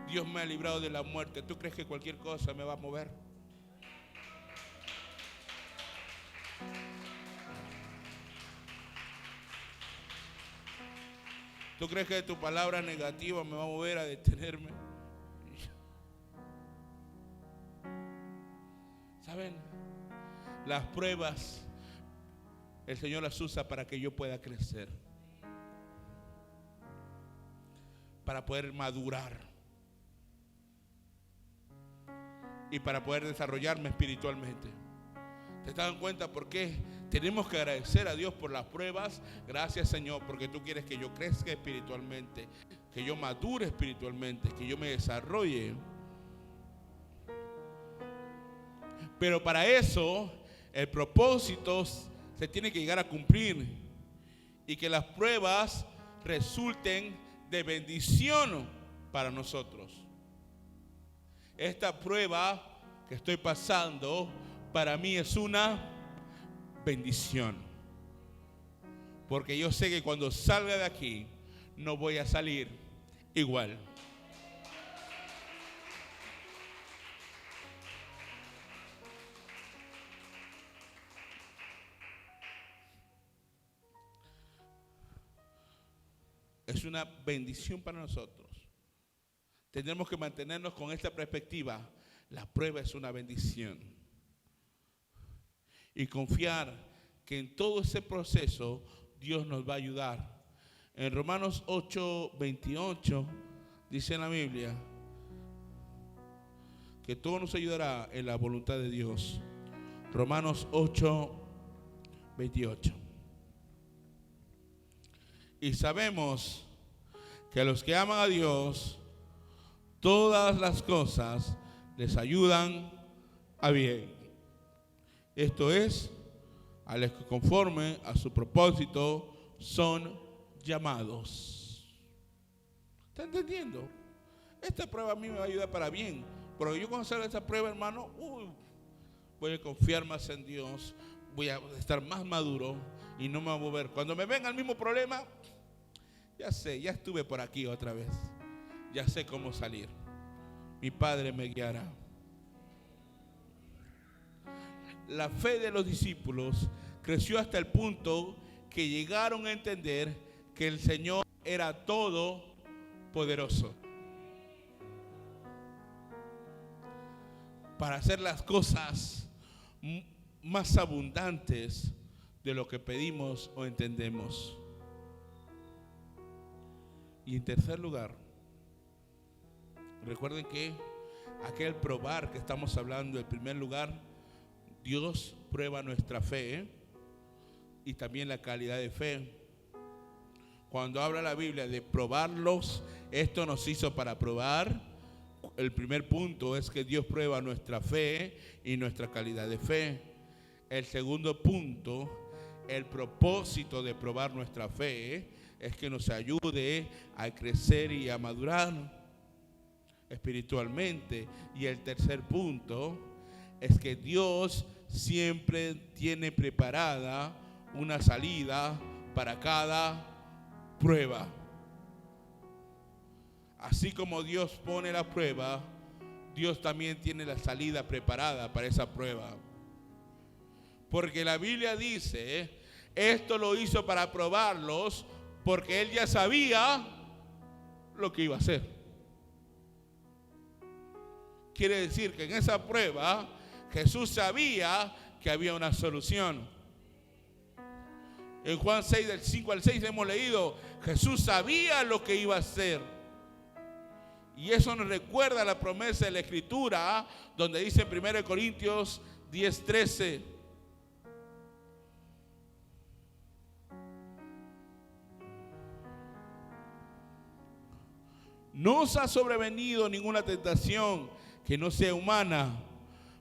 Dios me ha librado de la muerte. ¿Tú crees que cualquier cosa me va a mover? ¿Tú crees que tu palabra negativa me va a mover a detenerme? ¿Saben? Las pruebas el Señor las usa para que yo pueda crecer, para poder madurar y para poder desarrollarme espiritualmente. ¿Te dan cuenta por qué Tenemos que agradecer a Dios por las pruebas. Gracias, Señor, porque tú quieres que yo crezca espiritualmente, que yo madure espiritualmente, que yo me desarrolle. Pero para eso el propósito se tiene que llegar a cumplir y que las pruebas resulten de bendición para nosotros. Esta prueba que estoy pasando para mí es una bendición, porque yo sé que cuando salga de aquí no voy a salir igual. Es una bendición para nosotros. Tenemos que mantenernos con esta perspectiva. La prueba es una bendición. Y confiar que en todo ese proceso Dios nos va a ayudar. En Romanos 8:28 dice en la Biblia que todo nos ayudará en la voluntad de Dios. Romanos 8:28. Y sabemos que a los que aman a Dios, todas las cosas les ayudan a bien. Esto es, a los que conforme a su propósito son llamados. ¿Está entendiendo? Esta prueba a mí me va a ayudar para bien. Pero yo cuando salga de esta prueba, hermano, voy a confiar más en Dios, voy a estar más maduro y no me voy a mover. Cuando me venga el mismo problema, ya sé, ya estuve por aquí otra vez. Ya sé cómo salir. Mi Padre me guiará. La fe de los discípulos creció hasta el punto que llegaron a entender que el Señor era todopoderoso para hacer las cosas más abundantes de lo que pedimos o entendemos. Y en tercer lugar, recuerden que aquel probar que estamos hablando, en primer lugar, Dios prueba nuestra fe y también la calidad de fe. Cuando habla la Biblia de probarlos, esto nos hizo para probar. El primer punto es que Dios prueba nuestra fe y nuestra calidad de fe. El segundo punto, el propósito de probar nuestra fe es que nos ayude a crecer y a madurar espiritualmente. Y el tercer punto es que Dios siempre tiene preparada una salida para cada prueba. Así como Dios pone la prueba, Dios también tiene la salida preparada para esa prueba. Porque la Biblia dice, esto lo hizo para probarlos, porque Él ya sabía lo que iba a hacer. Quiere decir que en esa prueba Jesús sabía que había una solución. En Juan 6, del 5 al 6 hemos leído, Jesús sabía lo que iba a hacer. Y eso nos recuerda la promesa de la Escritura, donde dice en 1 Corintios 10:13. No os ha sobrevenido ninguna tentación que no sea humana,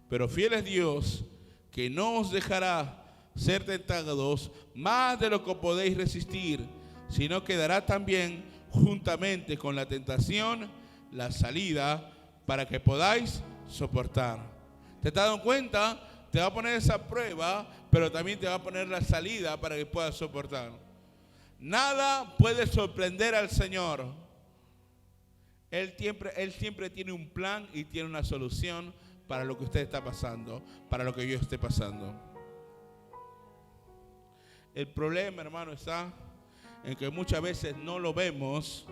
pero fiel es Dios, que no os dejará ser tentados más de lo que podéis resistir, sino que dará también juntamente con la tentación la salida para que podáis soportar. ¿Te has dado cuenta? Te va a poner esa prueba, pero también te va a poner la salida para que puedas soportar. Nada puede sorprender al Señor. Él siempre tiene un plan y tiene una solución para lo que usted está pasando, para lo que yo esté pasando. El problema, hermano, está en que muchas veces no lo vemos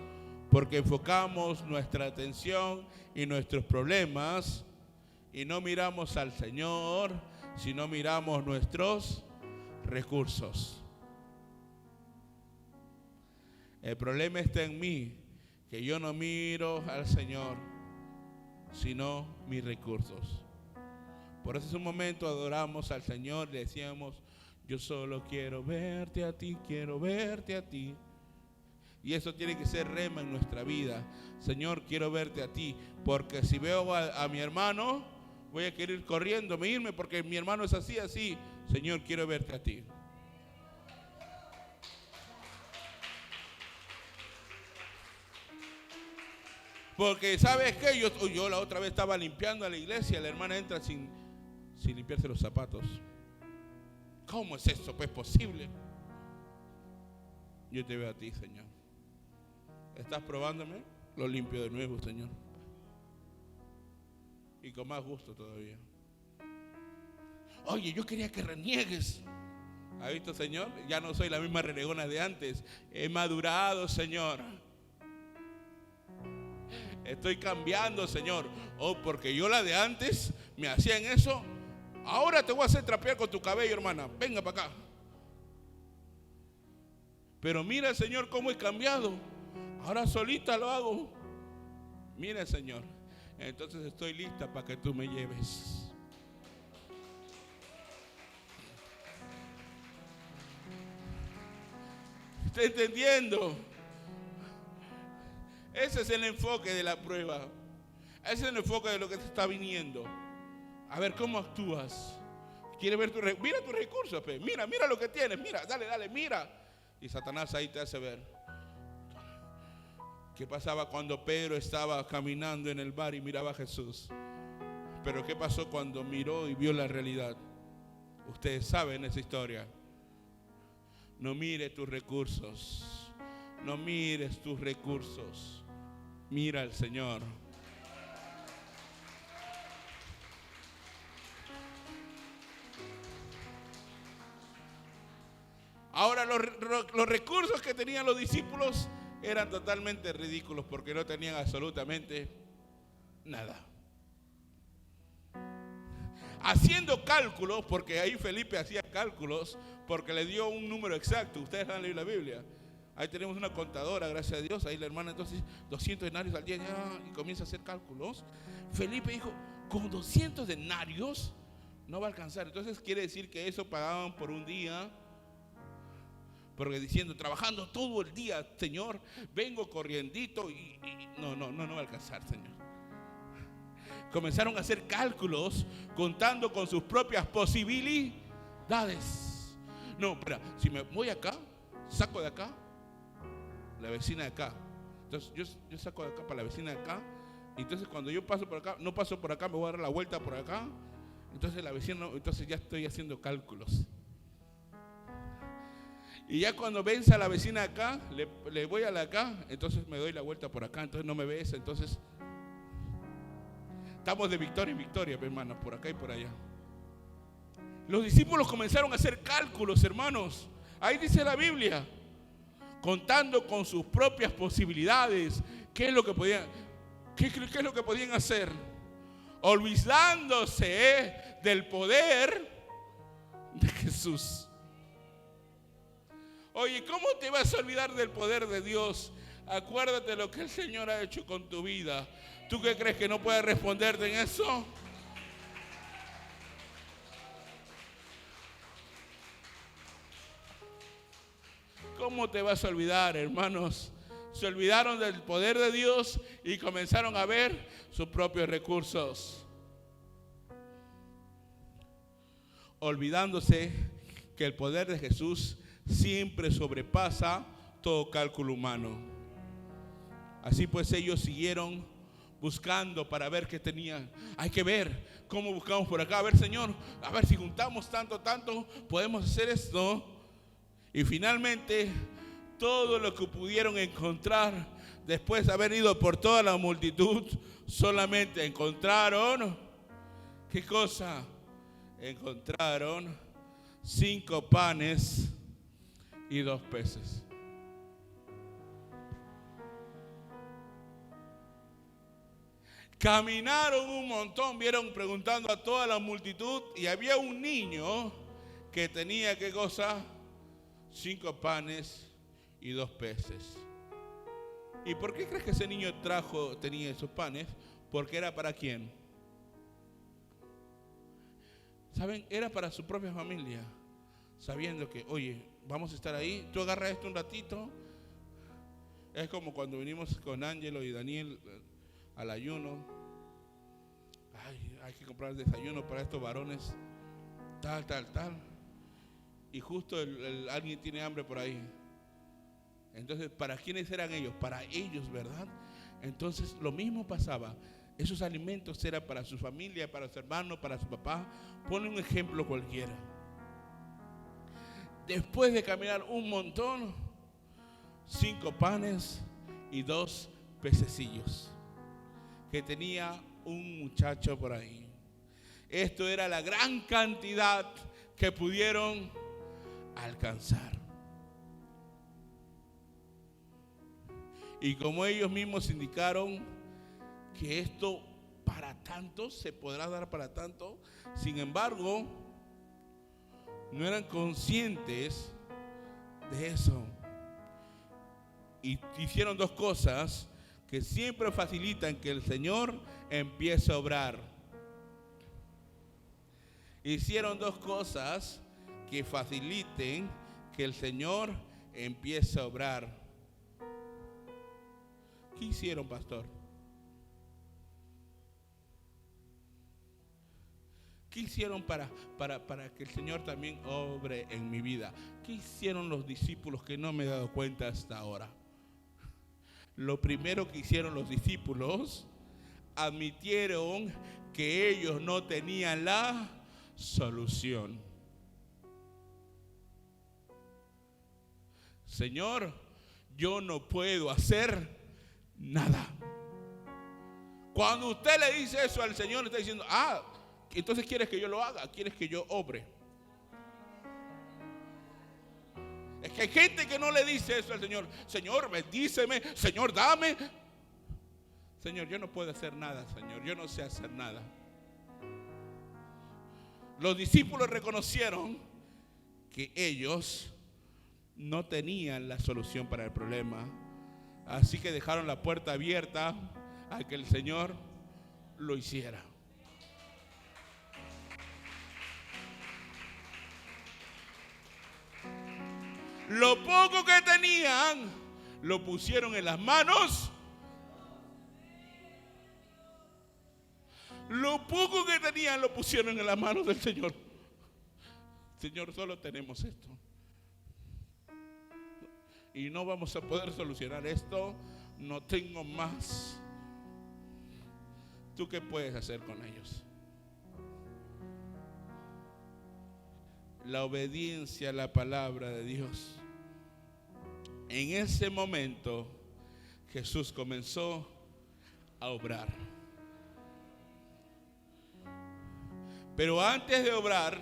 porque enfocamos nuestra atención y nuestros problemas y no miramos al Señor, sino miramos nuestros recursos. El problema está en mí, que yo no miro al Señor, sino mis recursos. Por eso en un momento adoramos al Señor, le decíamos, Yo solo quiero verte a ti, quiero verte a ti. Y eso tiene que ser rema en nuestra vida. Señor, quiero verte a ti, porque si veo a mi hermano, voy a querer ir corriendo, irme, porque mi hermano es así, así. Señor, quiero verte a ti. Porque ¿sabes qué? Yo la otra vez estaba limpiando a la iglesia, la hermana entra sin limpiarse los zapatos. ¿Cómo es eso? Pues posible. Yo te veo a ti, Señor. ¿Estás probándome? Lo limpio de nuevo, Señor. Y con más gusto todavía. Oye, yo quería que reniegues. ¿Ha visto, Señor? Ya no soy la misma renegona de antes. He madurado, Señor. Estoy cambiando, Señor. Oh, porque yo la de antes me hacían eso. Ahora te voy a hacer trapear con tu cabello, hermana. Venga para acá. Pero mira, Señor, cómo he cambiado. Ahora solita lo hago. Mira, Señor. Entonces estoy lista para que tú me lleves. ¿Está entendiendo? Ese es el enfoque de la prueba. Ese es el enfoque de lo que te está viniendo. A ver cómo actúas. ¿Quieres ver mira tus recursos? Pe. Mira lo que tienes. Mira, dale, mira. Y Satanás ahí te hace ver. ¿Qué pasaba cuando Pedro estaba caminando en el bar y miraba a Jesús? Pero ¿qué pasó cuando miró y vio la realidad? Ustedes saben esa historia. No mires tus recursos. No mires tus recursos. Mira al Señor. Ahora los recursos que tenían los discípulos eran totalmente ridículos porque no tenían absolutamente nada. Haciendo cálculos, porque ahí Felipe hacía cálculos, porque le dio un número exacto. Ustedes han leído la Biblia. Ahí tenemos una contadora, gracias a Dios. Ahí la hermana entonces 200 denarios al día y comienza a hacer cálculos. Felipe dijo, con 200 denarios no va a alcanzar. Entonces quiere decir que eso pagaban por un día. Porque diciendo, trabajando todo el día, Señor, vengo corriendito y no va a alcanzar, Señor. Comenzaron a hacer cálculos contando con sus propias posibilidades. No, espera, si me voy acá, saco de acá, la vecina de acá. Entonces yo saco de acá para la vecina de acá. Y entonces cuando yo paso por acá, no paso por acá, me voy a dar la vuelta por acá. Entonces la vecina, entonces ya estoy haciendo cálculos. Y ya cuando vence a la vecina acá, le voy a la acá, entonces me doy la vuelta por acá, entonces no me ves, entonces estamos de victoria en victoria, hermanos, por acá y por allá. Los discípulos comenzaron a hacer cálculos, hermanos. Ahí dice la Biblia, contando con sus propias posibilidades, qué es lo que podían hacer, olvidándose del poder de Jesús. Oye, ¿cómo te vas a olvidar del poder de Dios? Acuérdate lo que el Señor ha hecho con tu vida. ¿Tú qué crees que no puedes responderte en eso? ¿Cómo te vas a olvidar, hermanos? Se olvidaron del poder de Dios y comenzaron a ver sus propios recursos. Olvidándose que el poder de Jesús siempre sobrepasa todo cálculo humano. Así pues ellos siguieron buscando para ver qué tenían. Hay que ver cómo buscamos por acá. A ver, Señor, a ver si juntamos tanto, podemos hacer esto. Y finalmente todo lo que pudieron encontrar después de haber ido por toda la multitud, solamente encontraron, ¿qué cosa? Encontraron 5 panes y 2 peces. Caminaron un montón, vieron preguntando a toda la multitud y había un niño que tenía, ¿qué cosa? 5 panes y 2 peces. ¿Y por qué crees que ese niño tenía esos panes? Porque era para quién. ¿Saben? Era para su propia familia. sabiendo que, oye, vamos a estar ahí, tú agarra esto un ratito. Es como cuando venimos con Ángelo y Daniel al ayuno. Ay, hay que comprar el desayuno para estos varones, tal. Y justo alguien tiene hambre por ahí. Entonces, ¿para quiénes eran ellos? Para ellos, ¿verdad? Entonces, lo mismo pasaba. Esos alimentos eran para su familia, para su hermano, para su papá. Pone un ejemplo cualquiera. Después de caminar un montón, 5 panes y 2 pececillos que tenía un muchacho por ahí. Esto era la gran cantidad que pudieron alcanzar. Y como ellos mismos indicaron que esto para tanto, se podrá dar para tanto, sin embargo, no eran conscientes de eso. Y hicieron 2 cosas que siempre facilitan que el Señor empiece a obrar. Hicieron 2 cosas que faciliten que el Señor empiece a obrar. ¿Qué hicieron, pastor? ¿Qué hicieron para que el Señor también obre en mi vida? ¿Qué hicieron los discípulos que no me he dado cuenta hasta ahora? Lo primero que hicieron los discípulos, admitieron que ellos no tenían la solución. Señor, yo no puedo hacer nada. Cuando usted le dice eso al Señor, le está diciendo, entonces quieres que yo lo haga, quieres que yo obre. Es que hay gente que no le dice eso al Señor. Señor, bendíceme, Señor, dame. Señor, yo no puedo hacer nada, Señor, yo no sé hacer nada. Los discípulos reconocieron que ellos no tenían la solución para el problema, así que dejaron la puerta abierta a que el Señor lo hiciera. Lo poco que tenían lo pusieron en las manos. Lo poco que tenían lo pusieron en las manos del Señor. Señor, solo tenemos esto. Y no vamos a poder solucionar esto. No tengo más. ¿Tú qué puedes hacer con ellos? La obediencia a la palabra de Dios. En ese momento Jesús comenzó a obrar. Pero antes de obrar,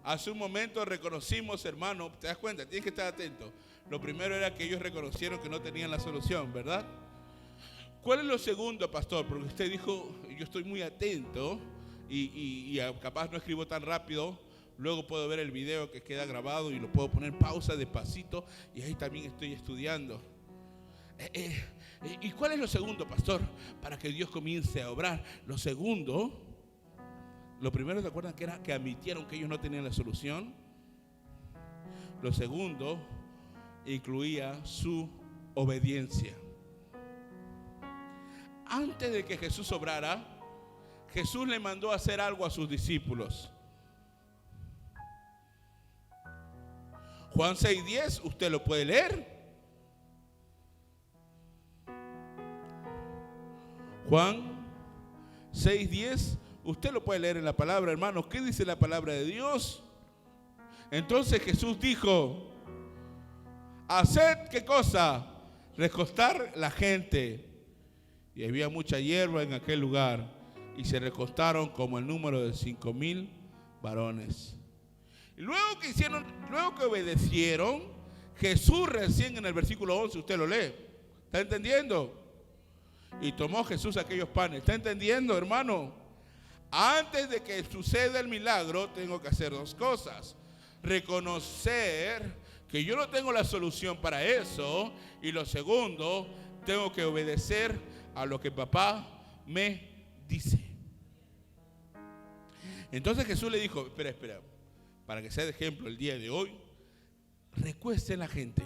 hace un momento reconocimos, hermano, ¿te das cuenta? Tienes que estar atento. Lo primero era que ellos reconocieron que no tenían la solución, ¿verdad? ¿Cuál es lo segundo, pastor? Porque usted dijo, yo estoy muy atento y capaz no escribo tan rápido. Luego puedo ver el video que queda grabado y lo puedo poner pausa despacito y ahí también estoy estudiando. ¿Y cuál es lo segundo, pastor? Para que Dios comience a obrar. Lo segundo, lo primero, ¿se acuerdan que era que admitieron que ellos no tenían la solución? Lo segundo incluía su obediencia. Antes de que Jesús obrara, Jesús le mandó a hacer algo a sus discípulos. Juan 6:10, usted lo puede leer. Juan 6:10, usted lo puede leer en la palabra, hermanos. ¿Qué dice la palabra de Dios? Entonces Jesús dijo, haced, ¿qué cosa? Recostar la gente. Y había mucha hierba en aquel lugar, y se recostaron como el número de 5,000 varones. Y luego que obedecieron, Jesús recién en el versículo 11, usted lo lee. ¿Está entendiendo? Y tomó Jesús aquellos panes. ¿Está entendiendo, hermano? Antes de que suceda el milagro, tengo que hacer 2 cosas. Reconocer que yo no tengo la solución para eso. Y lo segundo, tengo que obedecer a lo que papá me dice. Entonces Jesús le dijo, espera. para que sea de ejemplo el día de hoy, recueste a la gente.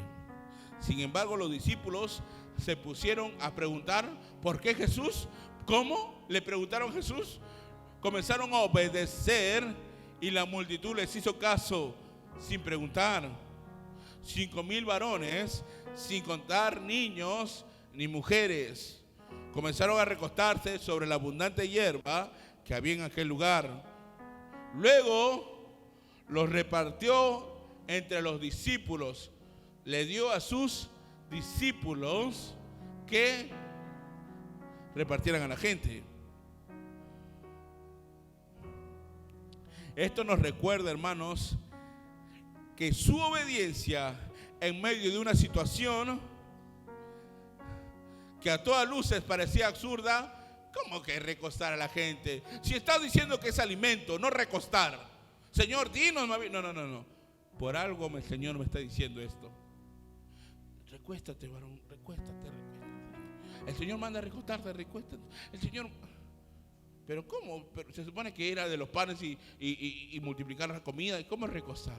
Sin embargo, los discípulos se pusieron a preguntar: ¿por qué Jesús? ¿Cómo? Le preguntaron a Jesús. Comenzaron a obedecer y la multitud les hizo caso sin preguntar. 5,000 varones, sin contar niños ni mujeres, comenzaron a recostarse sobre la abundante hierba que había en aquel lugar. Luego los repartió entre los discípulos. Le dio a sus discípulos que repartieran a la gente. Esto nos recuerda, hermanos, que su obediencia en medio de una situación que a todas luces parecía absurda. ¿Cómo que recostar a la gente? Si estás diciendo que es alimento, no recostar. Señor, dinos. No. Por algo el Señor me está diciendo esto. Recuéstate, varón, recuéstate. El Señor manda a recostarte, recuéstate. El Señor... ¿Pero cómo? Pero se supone que era de los panes y multiplicar la comida. ¿Y cómo recostar?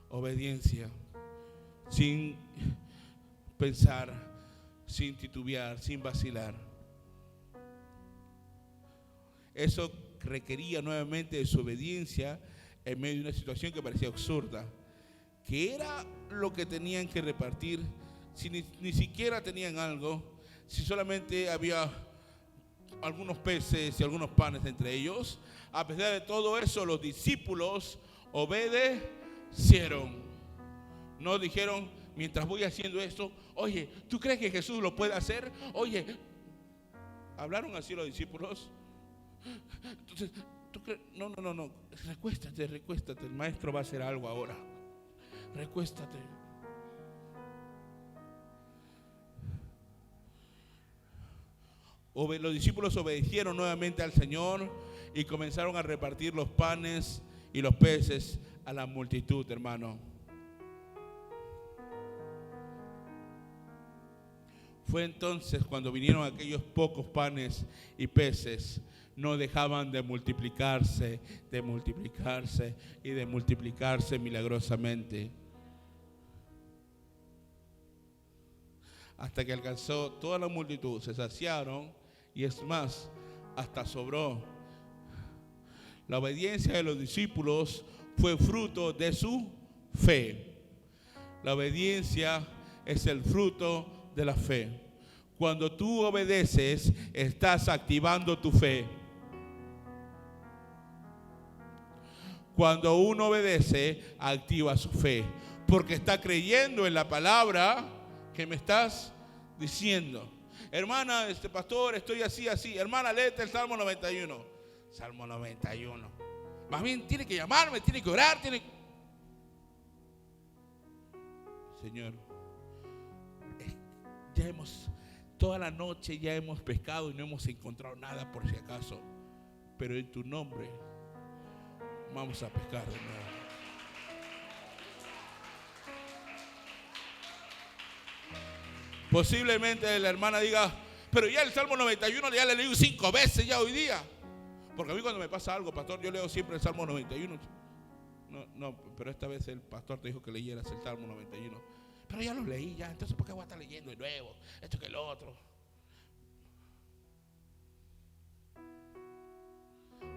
Obediencia. Sin pensar, sin titubear, sin vacilar. Eso requería nuevamente de su obediencia en medio de una situación que parecía absurda. ¿Qué era lo que tenían que repartir si ni siquiera tenían algo? Si solamente había algunos peces y algunos panes entre ellos. A pesar de todo eso, los discípulos obedecieron. No dijeron: mientras voy haciendo esto, oye, ¿tú crees que Jesús lo puede hacer? Oye, ¿hablaron así los discípulos? Entonces, ¿tú crees? No. Recuéstate, el maestro va a hacer algo ahora. Recuéstate. Los discípulos obedecieron nuevamente al Señor y comenzaron a repartir los panes y los peces a la multitud, hermano. Fue entonces cuando vinieron aquellos pocos panes y peces. No dejaban de multiplicarse y de multiplicarse milagrosamente. Hasta que alcanzó toda la multitud, se saciaron y es más, hasta sobró. La obediencia de los discípulos fue fruto de su fe. La obediencia es el fruto de la fe. Cuando tú obedeces, estás activando tu fe. Cuando uno obedece, activa su fe, porque está creyendo en la palabra que me estás diciendo. Hermana, pastor, estoy así. Hermana, léete el Salmo 91. Salmo 91. Más bien tiene que llamarme, tiene que orar, Señor, toda la noche ya hemos pescado y no hemos encontrado nada por si acaso. Pero en tu nombre vamos a pescar de nuevo. Posiblemente la hermana diga: pero ya el Salmo 91 ya le leí 5 veces ya hoy día. Porque a mí cuando me pasa algo, pastor, yo leo siempre el Salmo 91. No, pero esta vez el pastor te dijo que leyeras el Salmo 91. Pero ya lo leí ya, entonces ¿por qué voy a estar leyendo de nuevo? Esto que lo otro.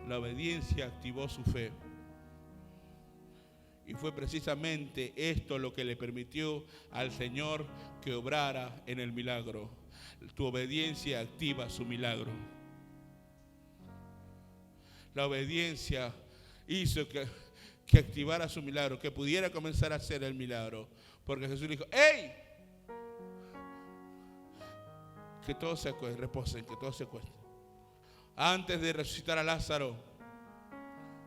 La obediencia activó su fe. Y fue precisamente esto lo que le permitió al Señor que obrara en el milagro. Tu obediencia activa su milagro. La obediencia hizo que activara su milagro, que pudiera comenzar a hacer el milagro. Porque Jesús dijo: ¡hey! Que todos se reposen, que todos se acuesten. Antes de resucitar a Lázaro,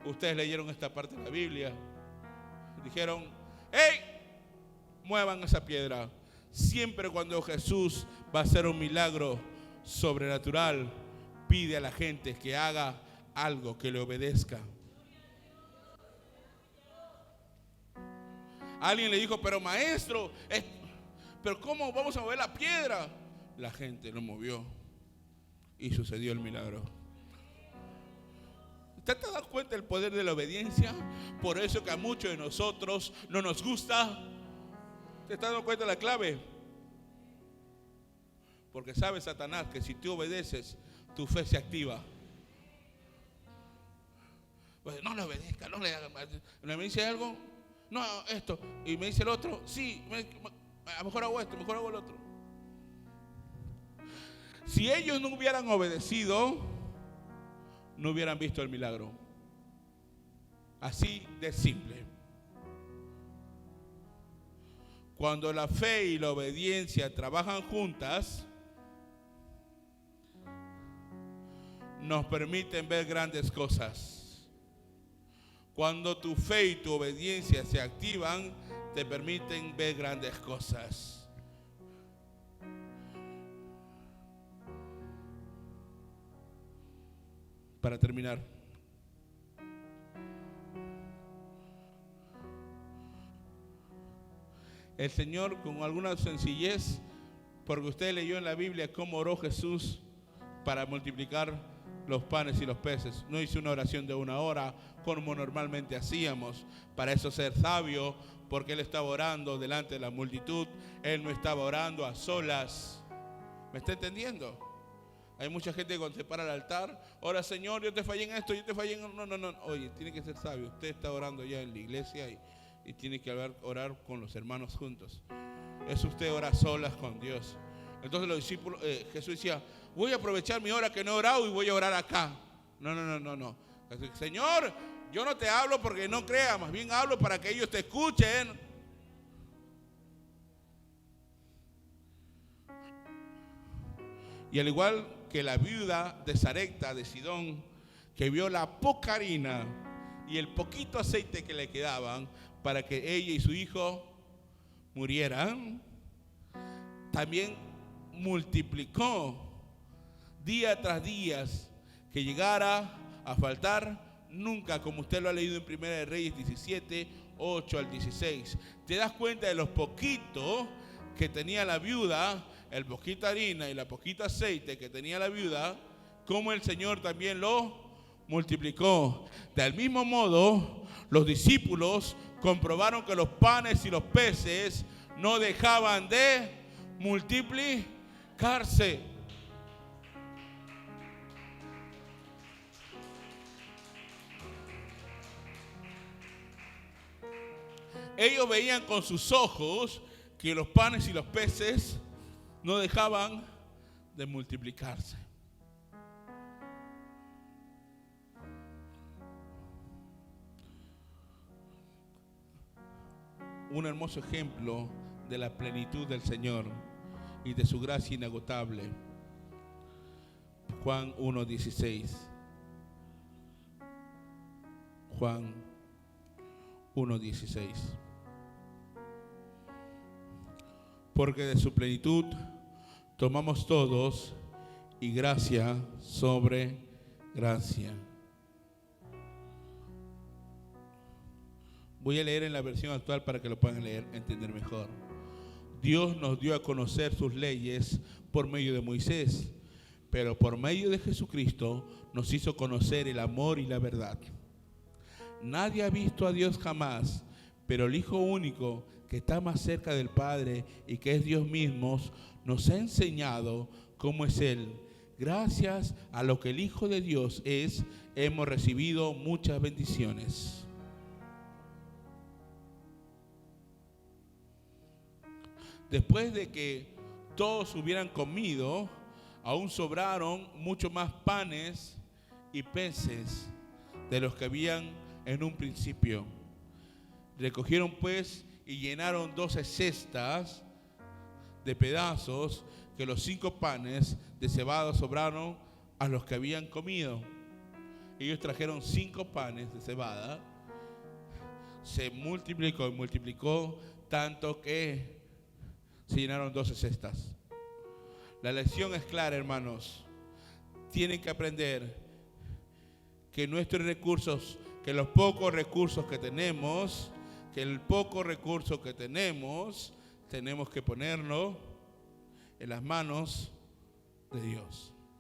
ustedes leyeron esta parte de la Biblia. Dijeron: ¡hey! Muevan esa piedra. Siempre cuando Jesús va a hacer un milagro sobrenatural, pide a la gente que haga algo, que le obedezca. Alguien le dijo: pero maestro, pero ¿cómo vamos a mover la piedra? La gente lo movió y sucedió el milagro. ¿Usted te da cuenta del poder de la obediencia? Por eso que a muchos de nosotros no nos gusta. ¿Te estás dando cuenta de la clave? Porque sabe Satanás que si tú obedeces, tu fe se activa. Pues no le obedezca, no le haga más. ¿Me dice algo? No, esto. Y me dice el otro, sí, a lo mejor hago esto, a lo mejor hago el otro. Si ellos no hubieran obedecido, no hubieran visto el milagro. Así de simple. Cuando la fe y la obediencia trabajan juntas, nos permiten ver grandes cosas. Cuando tu fe y tu obediencia se activan, te permiten ver grandes cosas. Para terminar, el Señor, con alguna sencillez, porque usted leyó en la Biblia cómo oró Jesús para multiplicar los panes y los peces. No hizo una oración de 1 hora como normalmente hacíamos. Para eso ser sabio, porque Él estaba orando delante de la multitud. Él no estaba orando a solas. ¿Me está entendiendo? Hay mucha gente que cuando se para al altar, ora, Señor, yo te fallé en esto, yo te fallé en... No. Oye, tiene que ser sabio. Usted está orando ya en la iglesia y tiene que orar con los hermanos juntos. Es usted ora solas con Dios. Entonces los discípulos, Jesús decía, voy a aprovechar mi hora que no he orado y voy a orar acá. No. Señor, yo no te hablo porque no creas, más bien hablo para que ellos te escuchen. Y al igual que la viuda de Sarepta de Sidón, que vio la poca harina y el poquito aceite que le quedaban para que ella y su hijo murieran, también multiplicó día tras día, que llegara a faltar nunca, como usted lo ha leído en 1 de Reyes 17, 8 al 16. Te das cuenta de los poquitos que tenía la viuda, el poquita harina y la poquita aceite que tenía la viuda, como el Señor también lo multiplicó. Del mismo modo, los discípulos comprobaron que los panes y los peces no dejaban de multiplicarse. Ellos veían con sus ojos que los panes y los peces no dejaban de multiplicarse. Un hermoso ejemplo de la plenitud del Señor y de su gracia inagotable. Juan 1:16. Juan 1:16. Porque de su plenitud tomamos todos, y gracia sobre gracia. Voy a leer en la versión actual para que lo puedan leer, entender mejor. Dios nos dio a conocer sus leyes por medio de Moisés, pero por medio de Jesucristo nos hizo conocer el amor y la verdad. Nadie ha visto a Dios jamás, pero el Hijo único, que está más cerca del Padre y que es Dios mismo, nos ha enseñado cómo es Él. Gracias a lo que el Hijo de Dios es, hemos recibido muchas bendiciones. Después de que todos hubieran comido, aún sobraron mucho más panes y peces de los que habían en un principio. Recogieron pues y llenaron 12 cestas de pedazos, que los 5 panes de cebada sobraron a los que habían comido. Ellos trajeron 5 panes de cebada, se multiplicó y multiplicó tanto que se llenaron 12 cestas. La lección es clara, hermanos. Tienen que aprender que nuestros recursos, que los pocos recursos que tenemos, tenemos que ponerlo en las manos de Dios.